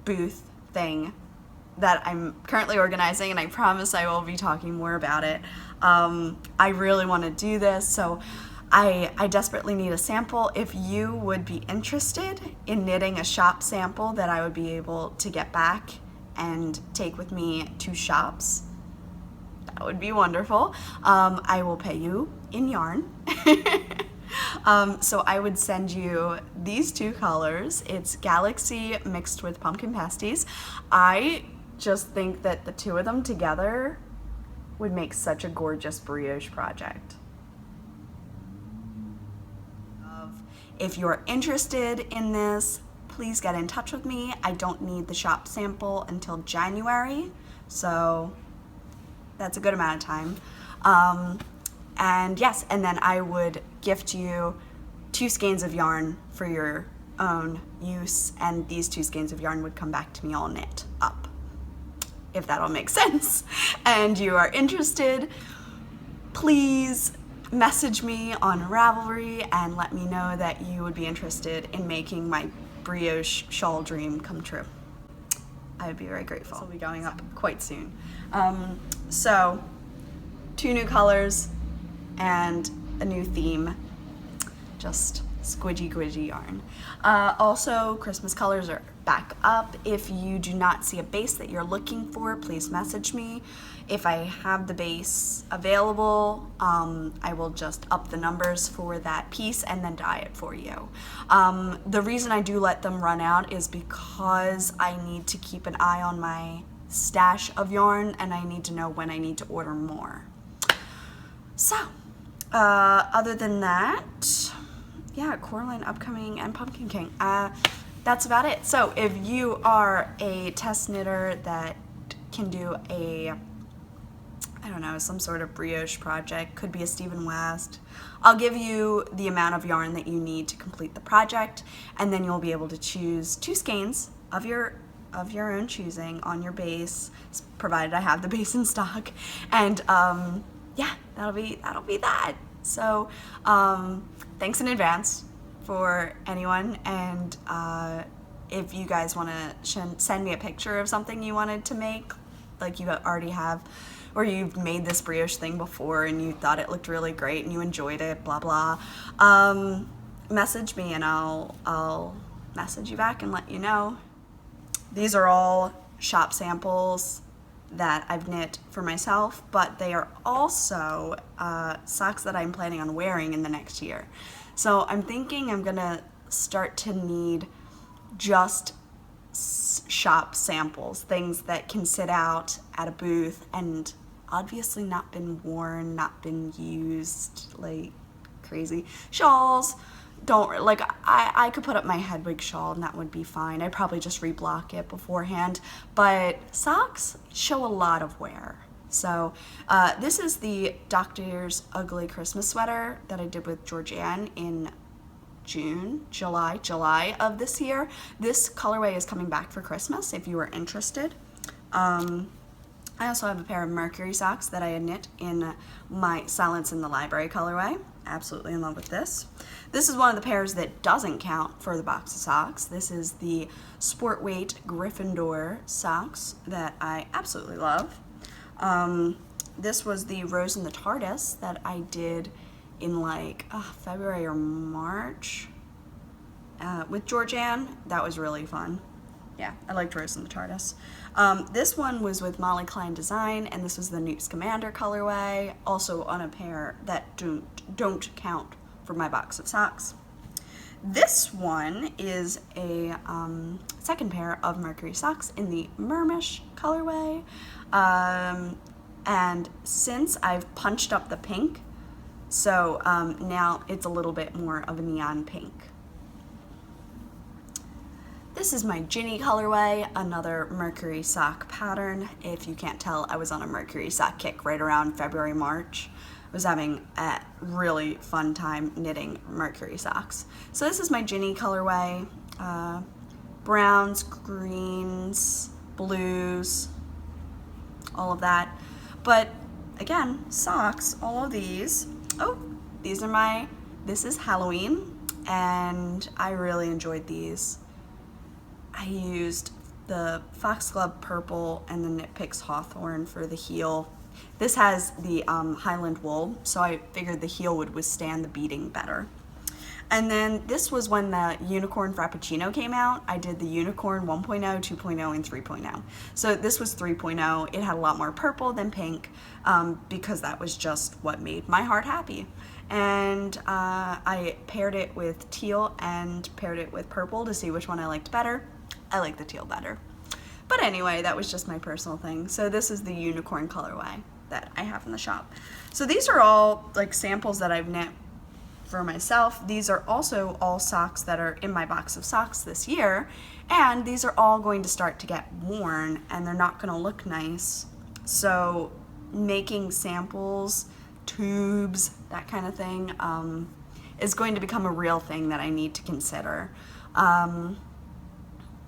booth thing that I'm currently organizing, and I promise I will be talking more about it. I really want to do this, so I desperately need a sample. If you would be interested in knitting a shop sample that I would be able to get back and take with me to shops, that would be wonderful. I will pay you in yarn. So I would send you these two colors. It's Galaxy mixed with Pumpkin Pasties. I just think that the two of them together would make such a gorgeous brioche project. If you're interested in this, please get in touch with me. I don't need the shop sample until January, so that's a good amount of time. And yes, and then I would gift you 2 skeins of yarn for your own use, and these 2 skeins of yarn would come back to me all knit up, if that all makes sense. And you are interested, please message me on Ravelry and let me know that you would be interested in making my brioche shawl dream come true. I would be very grateful. This will be going up quite soon. So 2 new colors and a new theme, just squidgy gwidgy yarn. Also, Christmas colors are back up. If you do not see a base that you're looking for, please message me. If I have the base available, I will just up the numbers for that piece and then dye it for you. The reason I do let them run out is because I need to keep an eye on my stash of yarn, and I need to know when I need to order more. So, other than that, yeah, Coraline upcoming and Pumpkin King. That's about it. So if you are a test knitter that can do a, I don't know, some sort of brioche project, could be a Stephen West, I'll give you the amount of yarn that you need to complete the project, and then you'll be able to choose 2 skeins of your own choosing on your base, provided I have the base in stock. And yeah, that'll be that. So thanks in advance for anyone, and if you guys want to send me a picture of something you wanted to make, like you already have, or you've made this brioche thing before and you thought it looked really great and you enjoyed it, blah blah, message me and I'll message you back and let you know. These are all shop samples that I've knit for myself, but they are also socks that I'm planning on wearing in the next year. So I'm thinking I'm gonna start to need just shop samples, things that can sit out at a booth and obviously not been worn, not been used like crazy. Shawls, don't, like, I could put up my Hedwig shawl and that would be fine. I'd probably just reblock it beforehand, but socks show a lot of wear. So this is the Doctor's Ugly Christmas sweater that I did with Georgianne in July of this year. This colorway is coming back for Christmas if you are interested. I also have a pair of Mercury socks that I had knit in my Silence in the Library colorway. Absolutely in love with this. This is one of the pairs that doesn't count for the box of socks. This is the Sport Weight Gryffindor socks that I absolutely love. This was the Rose in the TARDIS that I did in like February or March with Georgianne. That was really fun. Yeah, I liked Rose in the TARDIS. This one was with Molly Klein Design, and this was the Newt Scamander colorway, also on a pair that don't count for my box of socks. This one is a second pair of Mercury socks in the Mermish colorway, and since I've punched up the pink, so now it's a little bit more of a neon pink. This is my Ginny colorway, another Mercury sock pattern. If you can't tell, I was on a Mercury sock kick right around February, March. I was having a really fun time knitting Mercury socks. So this is my Ginny colorway. browns, greens, blues, all of that. But again, socks, all of these. Oh, these are this is Halloween, and I really enjoyed these. I used the Foxglove Purple and the Knit Picks Hawthorn for the heel. This has the Highland wool, so I figured the heel would withstand the beating better. And then this was when the Unicorn Frappuccino came out. I did the Unicorn 1.0, 2.0, and 3.0. So this was 3.0. It had a lot more purple than pink because that was just what made my heart happy. And I paired it with teal and paired it with purple to see which one I liked better. I like the teal better. But anyway, that was just my personal thing. So this is the Unicorn colorway that I have in the shop. So these are all like samples that I've knit for myself. These are also all socks that are in my box of socks this year, and these are all going to start to get worn and they're not going to look nice. So making samples, tubes, that kind of thing is going to become a real thing that I need to consider.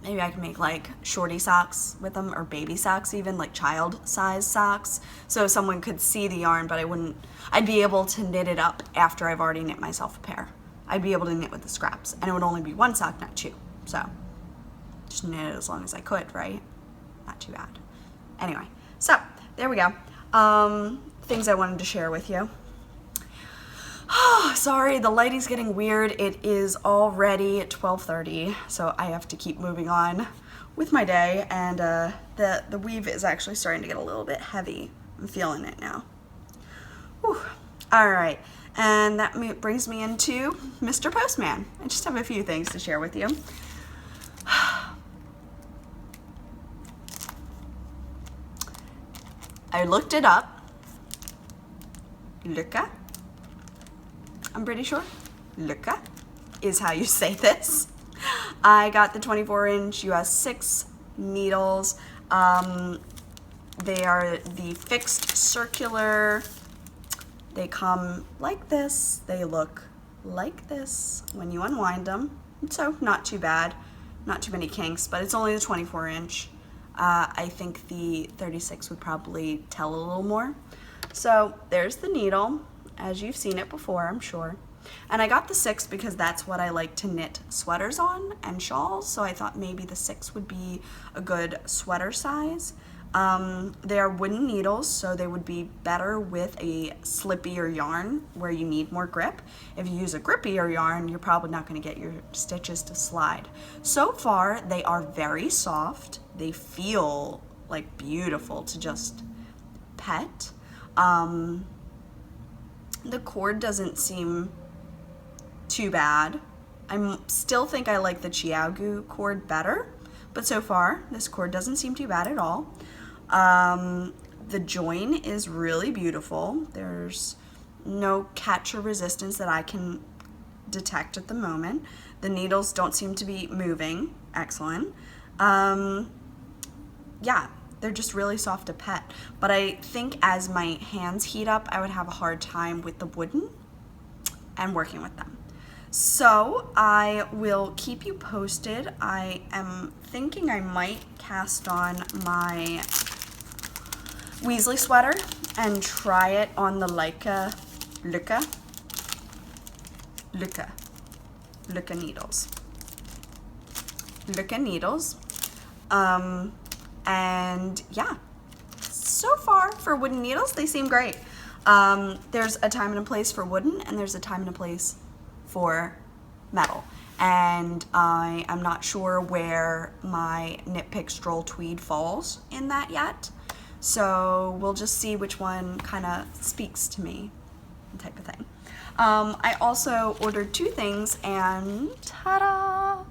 Maybe I can make like shorty socks with them, or baby socks even, like child size socks. So someone could see the yarn, but I'd be able to knit it up after I've already knit myself a pair. I'd be able to knit with the scraps, and it would only be one sock, not two. So just knit it as long as I could, right? Not too bad. Anyway, so there we go. Things I wanted to share with you. Sorry, the lighting's getting weird. It is already 12:30, so I have to keep moving on with my day, and the weave is actually starting to get a little bit heavy. I'm feeling it now. Whew. All right, and that brings me into Mr. Postman. I just have a few things to share with you. I looked it up. Lucca. I'm pretty sure Lucca is how you say this. I got the 24-inch US 6 needles. They are the fixed circular. They come like this. They look like this when you unwind them. So not too bad, not too many kinks, but it's only the 24-inch. I think the 36 would probably tell a little more. So there's the needle, as you've seen it before, I'm sure. And I got the 6 because that's what I like to knit sweaters on and shawls, so I thought maybe the 6 would be a good sweater size. They are wooden needles, so they would be better with a slippier yarn where you need more grip. If you use a grippier yarn, you're probably not going to get your stitches to slide. So far, they are very soft. They feel like beautiful to just pet. The cord doesn't seem too bad. I still think I like the Chiaogu cord better, but so far this cord doesn't seem too bad at all. The join is really beautiful. There's no catch or resistance that I can detect at the moment. The needles don't seem to be moving. Excellent. Yeah, they're just really soft to pet. But I think as my hands heat up, I would have a hard time with the wooden and working with them. So I will keep you posted. I am thinking I might cast on my Weasley sweater and try it on the Lucca needles. Lucca needles. And yeah, so far for wooden needles, they seem great. There's a time and a place for wooden, and there's a time and a place for metal. And I am not sure where my Knit Pick Stroll Tweed falls in that yet. So we'll just see which one kind of speaks to me, type of thing. I also ordered 2 things, and ta-da!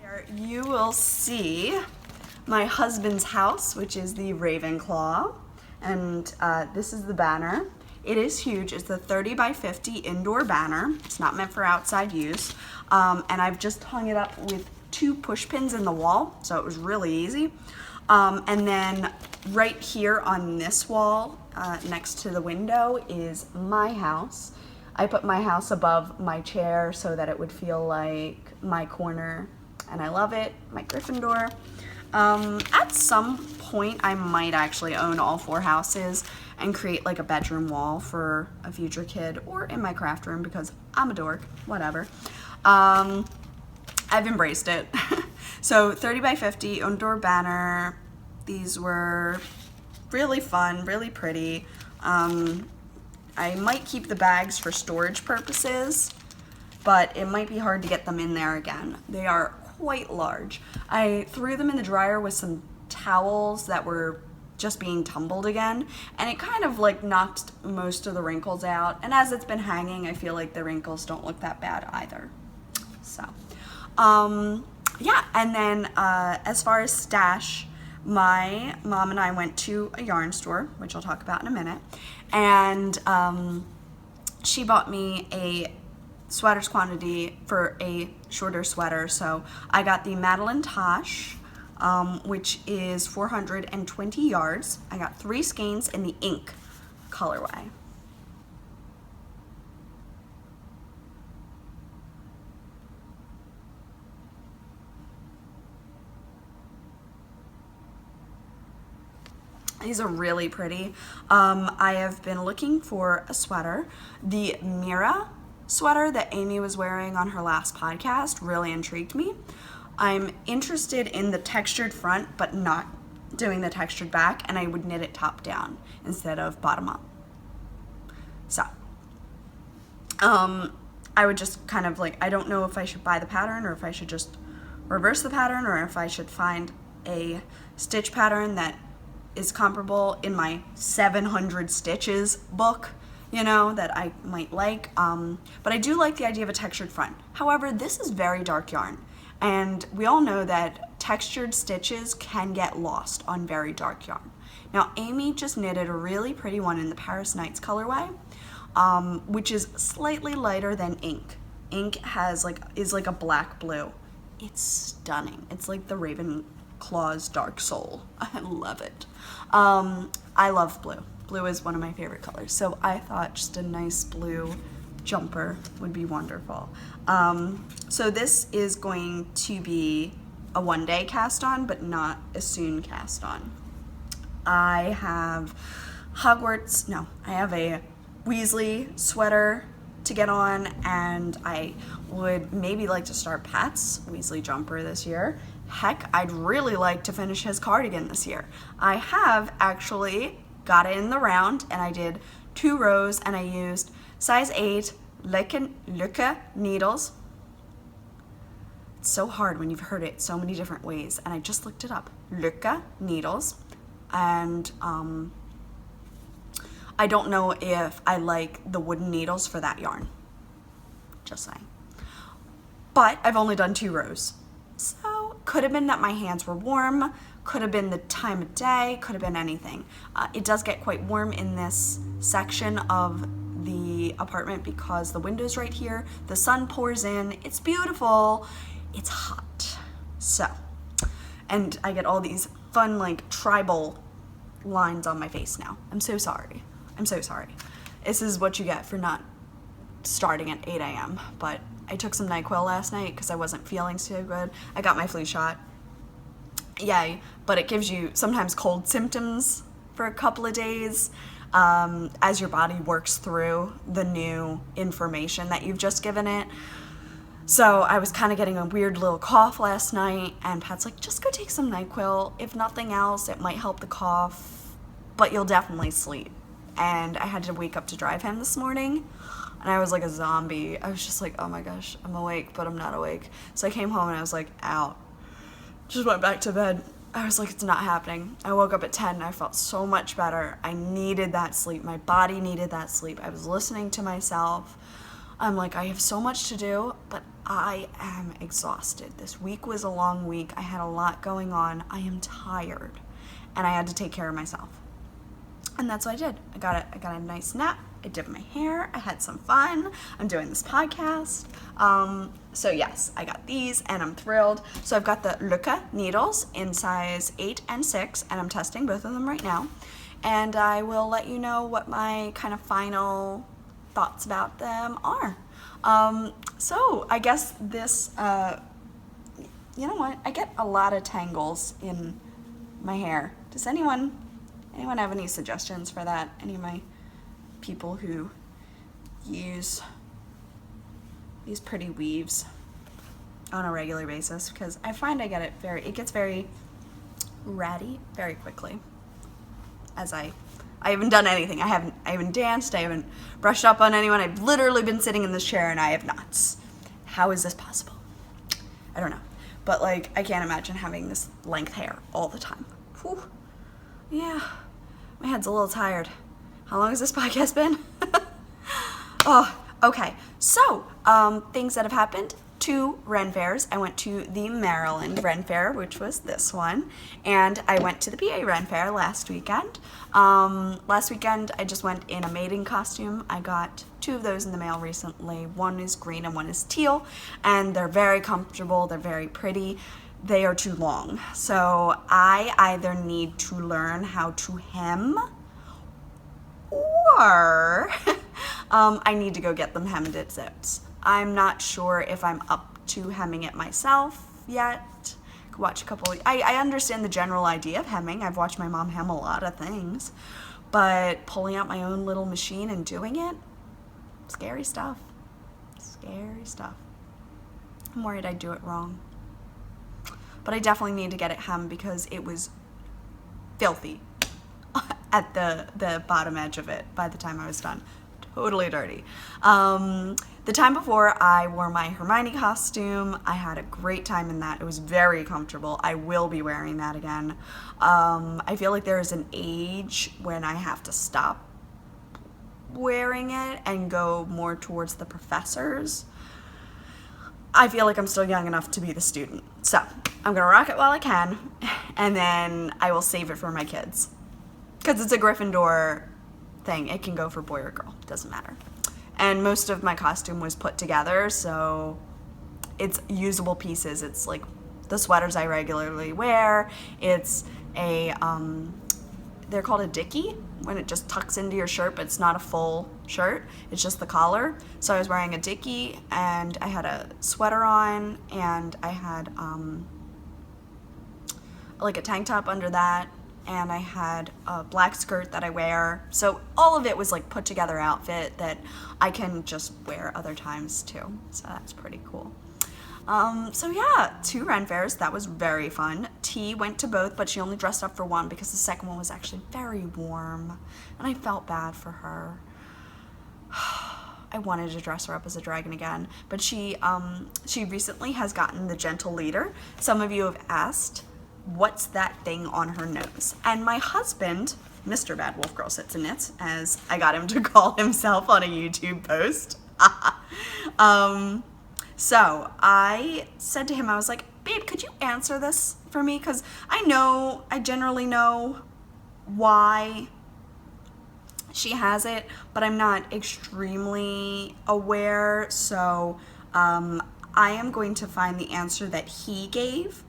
There you will see my husband's house, which is the Ravenclaw, and this is the banner. It is huge. It's a 30 by 50 indoor banner. It's not meant for outside use. And I've just hung it up with 2 push pins in the wall, so it was really easy. And then right here on this wall, next to the window, is my house. I put my house above my chair so that it would feel like my corner, and I love it. My Gryffindor. At some point, I might actually own all 4 houses and create like a bedroom wall for a future kid, or in my craft room because I'm a dork, whatever. I've embraced it. So 30 by 50 outdoor banner. These were really fun, really pretty. I might keep the bags for storage purposes, but it might be hard to get them in there again. They are quite large. I threw them in the dryer with some towels that were just being tumbled again, and it kind of like knocked most of the wrinkles out. And as it's been hanging, I feel like the wrinkles don't look that bad either. So, yeah, and then as far as stash, my mom and I went to a yarn store, which I'll talk about in a minute, and she bought me a sweaters quantity for a shorter sweater. So I got the Madeline Tosh, which is 420 yards. I got 3 skeins in the ink colorway. These are really pretty. I have been looking for a sweater. The Mira sweater that Amy was wearing on her last podcast really intrigued me. I'm interested in the textured front, but not doing the textured back, and I would knit it top down instead of bottom up. So, I would just kind of like, I don't know if I should buy the pattern or if I should just reverse the pattern, or if I should find a stitch pattern that is comparable in my 700 stitches book, you know, that I might like. But I do like the idea of a textured front. However, this is very dark yarn, and we all know that textured stitches can get lost on very dark yarn. Now, Amy just knitted a really pretty one in the Paris Nights colorway, which is slightly lighter than ink. Ink is like a black blue. It's stunning. It's like the Ravenclaw's Dark Soul. I love it. I love blue. Blue is one of my favorite colors, so I thought just a nice blue jumper would be wonderful. So this is going to be a one-day cast on, but not a soon cast on. I have I have a Weasley sweater to get on, and I would maybe like to start Pat's Weasley jumper this year. Heck, I'd really like to finish his cardigan this year. I have actually got it in the round, and I did 2 rows, and I used size 8 Lykke needles. It's so hard when you've heard it so many different ways, and I just looked it up. Lykke needles, and I don't know if I like the wooden needles for that yarn. Just saying. But I've only done 2 rows. So, could have been that my hands were warm, could have been the time of day, could have been anything. It does get quite warm in this section of the apartment because the window's right here, the sun pours in, it's beautiful, it's hot. So, and I get all these fun like tribal lines on my face now. I'm so sorry. I'm so sorry. This is what you get for not starting at 8 a.m. But I took some NyQuil last night because I wasn't feeling so good. I got my flu shot. Yay. But it gives you sometimes cold symptoms for a couple of days as your body works through the new information that you've just given it. So I was kind of getting a weird little cough last night, and Pat's like, just go take some NyQuil. If nothing else, it might help the cough, but you'll definitely sleep. And I had to wake up to drive him this morning, and I was like a zombie. I was just like, oh my gosh, I'm awake, but I'm not awake. So I came home and I was like, out. Just went back to bed. I was like, it's not happening. I woke up at 10 and I felt so much better. I needed that sleep. My body needed that sleep. I was listening to myself. I'm like, I have so much to do, but I am exhausted. This week was a long week. I had a lot going on. I am tired, and I had to take care of myself. And that's what I did. I got a nice nap. I did my hair. I had some fun. I'm doing this podcast. So yes, I got these, and I'm thrilled. So I've got the Lykke needles in size 8 and 6, and I'm testing both of them right now. And I will let you know what my kind of final thoughts about them are. So I guess this, you know what? I get a lot of tangles in my hair. Does anyone have any suggestions for that? Any of my people who use these pretty weaves on a regular basis? Because I find it gets very ratty very quickly. As I haven't done anything. I haven't danced. I haven't brushed up on anyone. I've literally been sitting in this chair and I have not. How is this possible? I don't know. But like, I can't imagine having this length hair all the time. Whew. Yeah, my head's a little tired. How long has this podcast been? Oh, okay. So, things that have happened. 2 Ren fairs. I went to the Maryland Ren Fair, which was this one, and I went to the PA Ren Fair last weekend. Last weekend, I just went in a mating costume. I got 2 of those in the mail recently. One is green and one is teal, and they're very comfortable. They're very pretty. They are too long, so I either need to learn how to hem or I need to go get them hemmed at Zips. I'm not sure if I'm up to hemming it myself yet. Could watch a couple. I understand the general idea of hemming. I've watched my mom hem a lot of things, but pulling out my own little machine and doing it, scary stuff. Scary stuff. I'm worried I'd do it wrong. But I definitely need to get it hemmed because it was filthy at the bottom edge of it by the time I was done. Totally dirty. The time before, I wore my Hermione costume. I had a great time in that. It was very comfortable. I will be wearing that again. I feel like there is an age when I have to stop wearing it and go more towards the professors. I feel like I'm still young enough to be the student. So I'm gonna rock it while I can, and then I will save it for my kids. Because it's a Gryffindor thing. It can go for boy or girl. Doesn't matter. And most of my costume was put together, so it's usable pieces. It's like the sweaters I regularly wear. It's a, they're called a dickie, when it just tucks into your shirt, but it's not a full shirt. It's just the collar. So I was wearing a dickie, and I had a sweater on, and I had like a tank top under that, and I had a black skirt that I wear. So all of it was like put together outfit that I can just wear other times too. So that's pretty cool. So yeah, 2 Ren fairs. That was very fun. T went to both, but she only dressed up for one because the second one was actually very warm, and I felt bad for her. I wanted to dress her up as a dragon again, but she recently has gotten the Gentle Leader. Some of you have asked, what's that thing on her nose? And my husband, Mr. Bad Wolf Girl Sits and Knits, as I got him to call himself on a YouTube post. So I said to him, I was like, babe, could you answer this for me? Because I generally know why she has it, but I'm not extremely aware. So I am going to find the answer that he gave.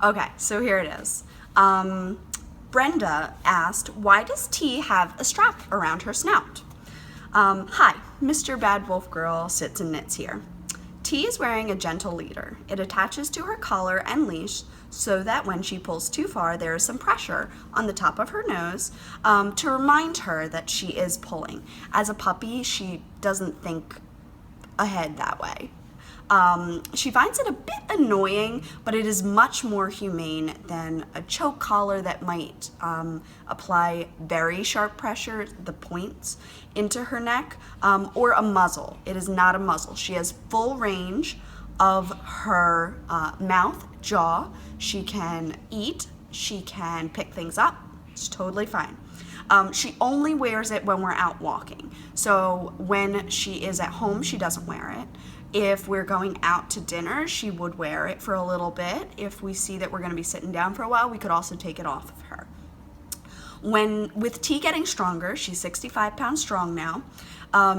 Okay, so here it is. Brenda asked, why does T have a strap around her snout? Hi, Mr. Bad Wolf Girl Sits and Knits here. T is wearing a Gentle Leader. It attaches to her collar and leash so that when she pulls too far, there is some pressure on the top of her nose to remind her that she is pulling. As a puppy, she doesn't think ahead that way. She finds it a bit annoying, but it is much more humane than a choke collar that might apply very sharp pressure, the points, into her neck, or a muzzle. It is not a muzzle. She has full range of her mouth, jaw. She can eat. She can pick things up. It's totally fine. She only wears it when we're out walking. So when she is at home, she doesn't wear it. If we're going out to dinner, she would wear it for a little bit. If we see that we're going to be sitting down for a while, we could also take it off of her. With T getting stronger, she's 65 pounds strong now,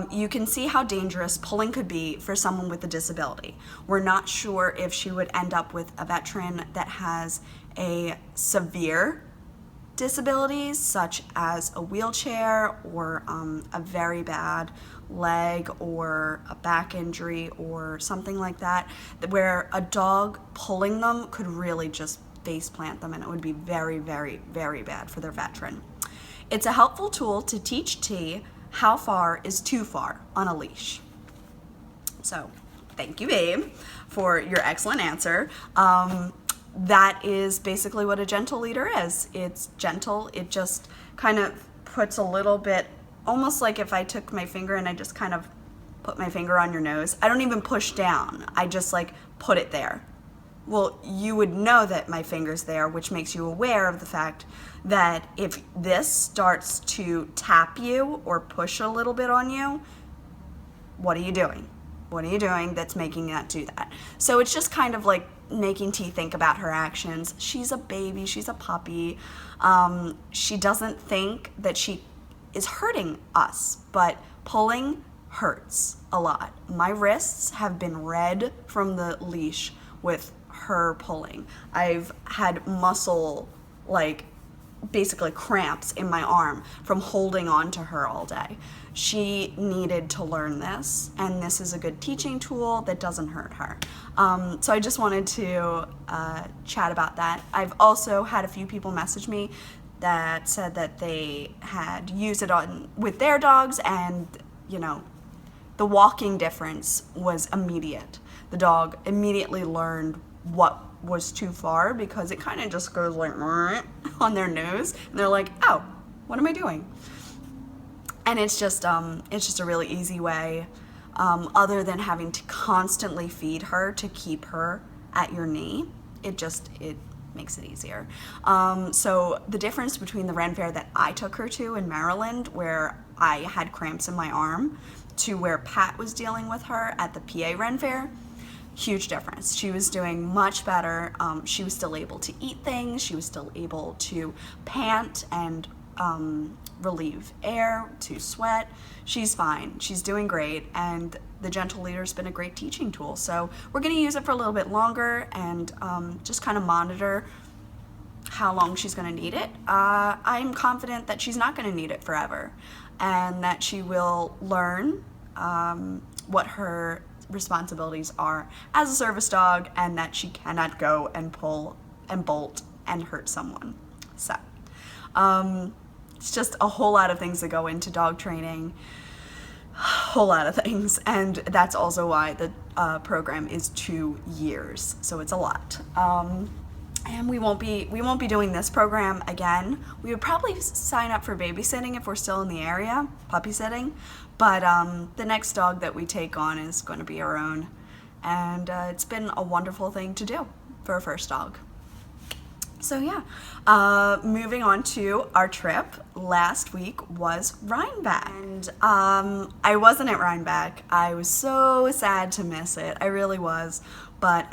you can see how dangerous pulling could be for someone with a disability. We're not sure if she would end up with a veteran that has a severe disabilities such as a wheelchair or a very bad leg or a back injury or something like that, where a dog pulling them could really just face plant them, and it would be very, very, very bad for their veteran. It's a helpful tool to teach T how far is too far on a leash. So thank you, babe, for your excellent answer. That is basically what a gentle leader is. It's gentle. It just kind of puts a little bit, almost like if I took my finger and I just kind of put my finger on your nose. I don't even push down. I just like put it there. Well, you would know that my finger's there, which makes you aware of the fact that if this starts to tap you or push a little bit on you, what are you doing? What are you doing that's making that do that? So it's just kind of like making T think about her actions. She's a baby, she's a puppy. She doesn't think that she is hurting us, but pulling hurts a lot. My wrists have been red from the leash with her pulling. I've had muscle, like basically cramps in my arm from holding on to her all day. She needed to learn this, and this is a good teaching tool that doesn't hurt her. So I just wanted to chat about that. I've also had a few people message me that said that they had used it with their dogs, and you know, the walking difference was immediate. The dog immediately learned what was too far because it kind of just goes like on their nose, and they're like, oh, what am I doing? And it's just a really easy way, other than having to constantly feed her to keep her at your knee. It makes it easier. So the difference between the Ren Fair that I took her to in Maryland, where I had cramps in my arm, to where Pat was dealing with her at the PA Ren Fair, huge difference. She was doing much better. She was still able to eat things. She was still able to pant and relieve air, to sweat. She's fine. She's doing great, and the gentle leader's been a great teaching tool. So we're going to use it for a little bit longer and just kind of monitor how long she's going to need it. I'm confident that she's not going to need it forever, and that she will learn what her responsibilities are as a service dog, and that she cannot go and pull and bolt and hurt someone. So it's just a whole lot of things that go into dog training, a whole lot of things, and that's also why the program is 2 years, so it's a lot. And we won't be doing this program again. We would probably sign up for babysitting if we're still in the area, puppy sitting, but the next dog that we take on is going to be our own, and it's been a wonderful thing to do for a first dog. So yeah, moving on to our trip. Last week was Rhinebeck, and I wasn't at Rhinebeck. I was so sad to miss it. I really was. But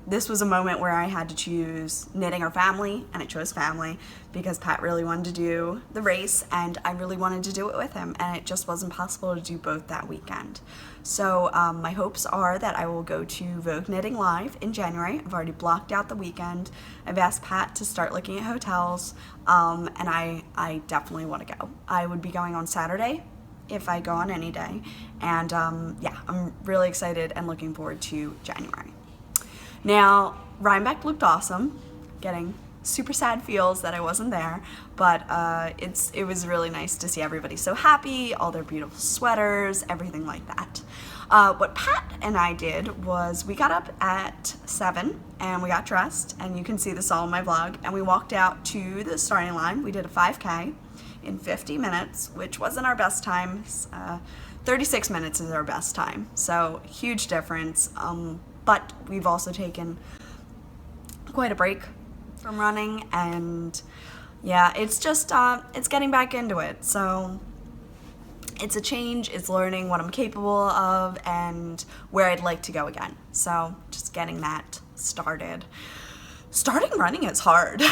this was a moment where I had to choose knitting or family, and I chose family because Pat really wanted to do the race, and I really wanted to do it with him, and it just wasn't possible to do both that weekend. So my hopes are that I will go to Vogue Knitting Live in January. I've already blocked out the weekend. I've asked Pat to start looking at hotels, and I definitely want to go. I would be going on Saturday if I go on any day, and yeah, I'm really excited and looking forward to January. Now, Rhinebeck looked awesome, getting super sad feels that I wasn't there, but it was really nice to see everybody so happy, all their beautiful sweaters, everything like that. What Pat and I did was we got up at 7 and we got dressed, and you can see this all in my vlog, and we walked out to the starting line. We did a 5K in 50 minutes, which wasn't our best time. 36 minutes is our best time, so huge difference. But we've also taken quite a break from running, and yeah, it's just it's getting back into it. So it's a change. It's learning what I'm capable of and where I'd like to go again. So just getting that started. Starting running is hard.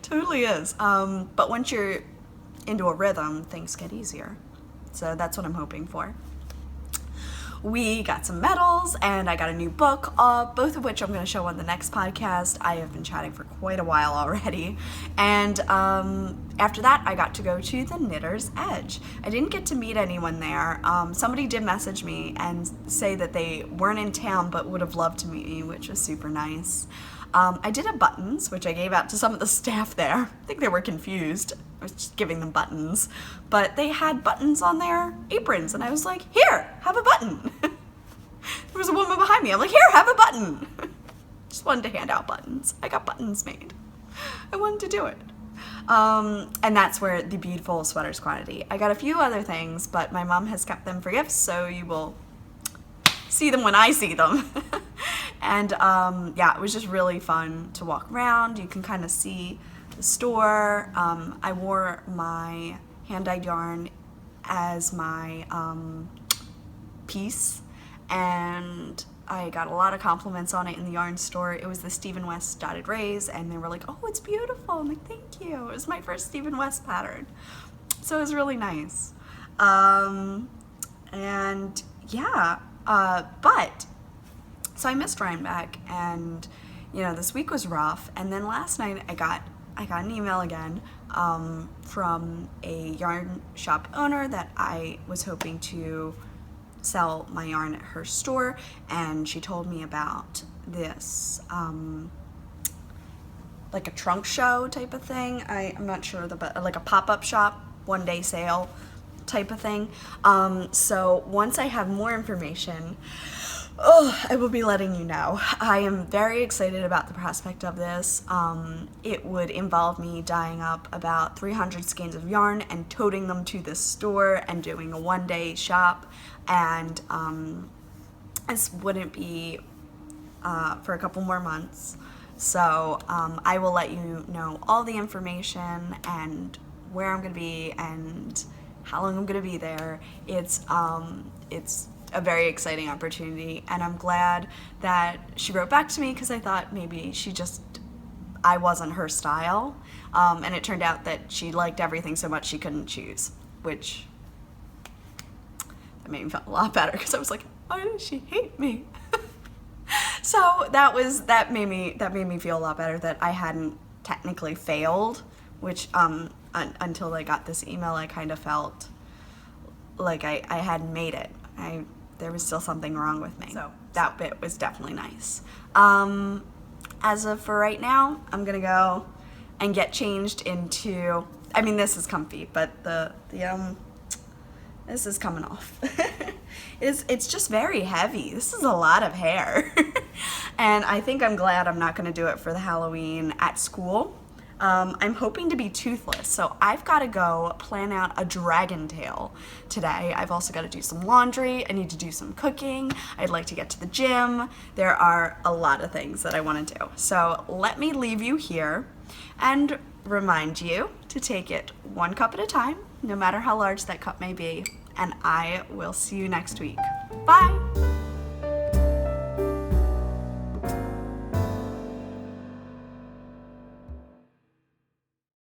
Totally is. But once you're into a rhythm, things get easier. So that's what I'm hoping for. We got some medals, and I got a new book, both of which I'm going to show on the next podcast. I have been chatting for quite a while already. And after that, I got to go to the Knitter's Edge. I didn't get to meet anyone there. Somebody did message me and say that they weren't in town but would have loved to meet me, which was super nice. I did have buttons, which I gave out to some of the staff there. I think they were confused. I was just giving them buttons. But they had buttons on their aprons, and I was like, here, have a button. There was a woman behind me. I'm like, here, have a button. Just wanted to hand out buttons. I got buttons made. I wanted to do it. And that's where the beautiful sweaters quantity. I got a few other things, but my mom has kept them for gifts, so you will see them when I see them. And yeah, it was just really fun to walk around. You can kind of see the store. I wore my hand-dyed yarn as my piece, and I got a lot of compliments on it in the yarn store. It was the Stephen West dotted rays, and they were like, oh, it's beautiful. I'm like, thank you. It was my first Stephen West pattern. So it was really nice. And yeah, so I missed Rhinebeck, and you know, this week was rough. And then last night I got an email again from a yarn shop owner that I was hoping to sell my yarn at her store, and she told me about this like a trunk show type of thing. I'm not sure, like a pop-up shop, one-day sale type of thing. So once I have more information, I will be letting you know. I am very excited about the prospect of this. It would involve me dyeing up about 300 skeins of yarn and toting them to the store and doing a one-day shop. And this wouldn't be for a couple more months. So I will let you know all the information and where I'm going to be and how long I'm going to be there. It's a very exciting opportunity, and I'm glad that she wrote back to me, because I thought maybe I wasn't her style, and it turned out that she liked everything so much she couldn't choose, which that made me feel a lot better, because I was like, why does she hate me? So that made me feel a lot better that I hadn't technically failed, which until I got this email, I kind of felt like I hadn't made it. There was still something wrong with me. So that bit was definitely nice. As of for right now, I'm gonna go and get changed into, I mean, this is comfy, but this is coming off. It's just very heavy. This is a lot of hair. And I think I'm glad I'm not gonna do it for the Halloween at school. I'm hoping to be toothless, so I've got to go plan out a dragon tail today. I've also got to do some laundry. I need to do some cooking. I'd like to get to the gym. There are a lot of things that I want to do. So let me leave you here and remind you to take it one cup at a time, no matter how large that cup may be, and I will see you next week. Bye!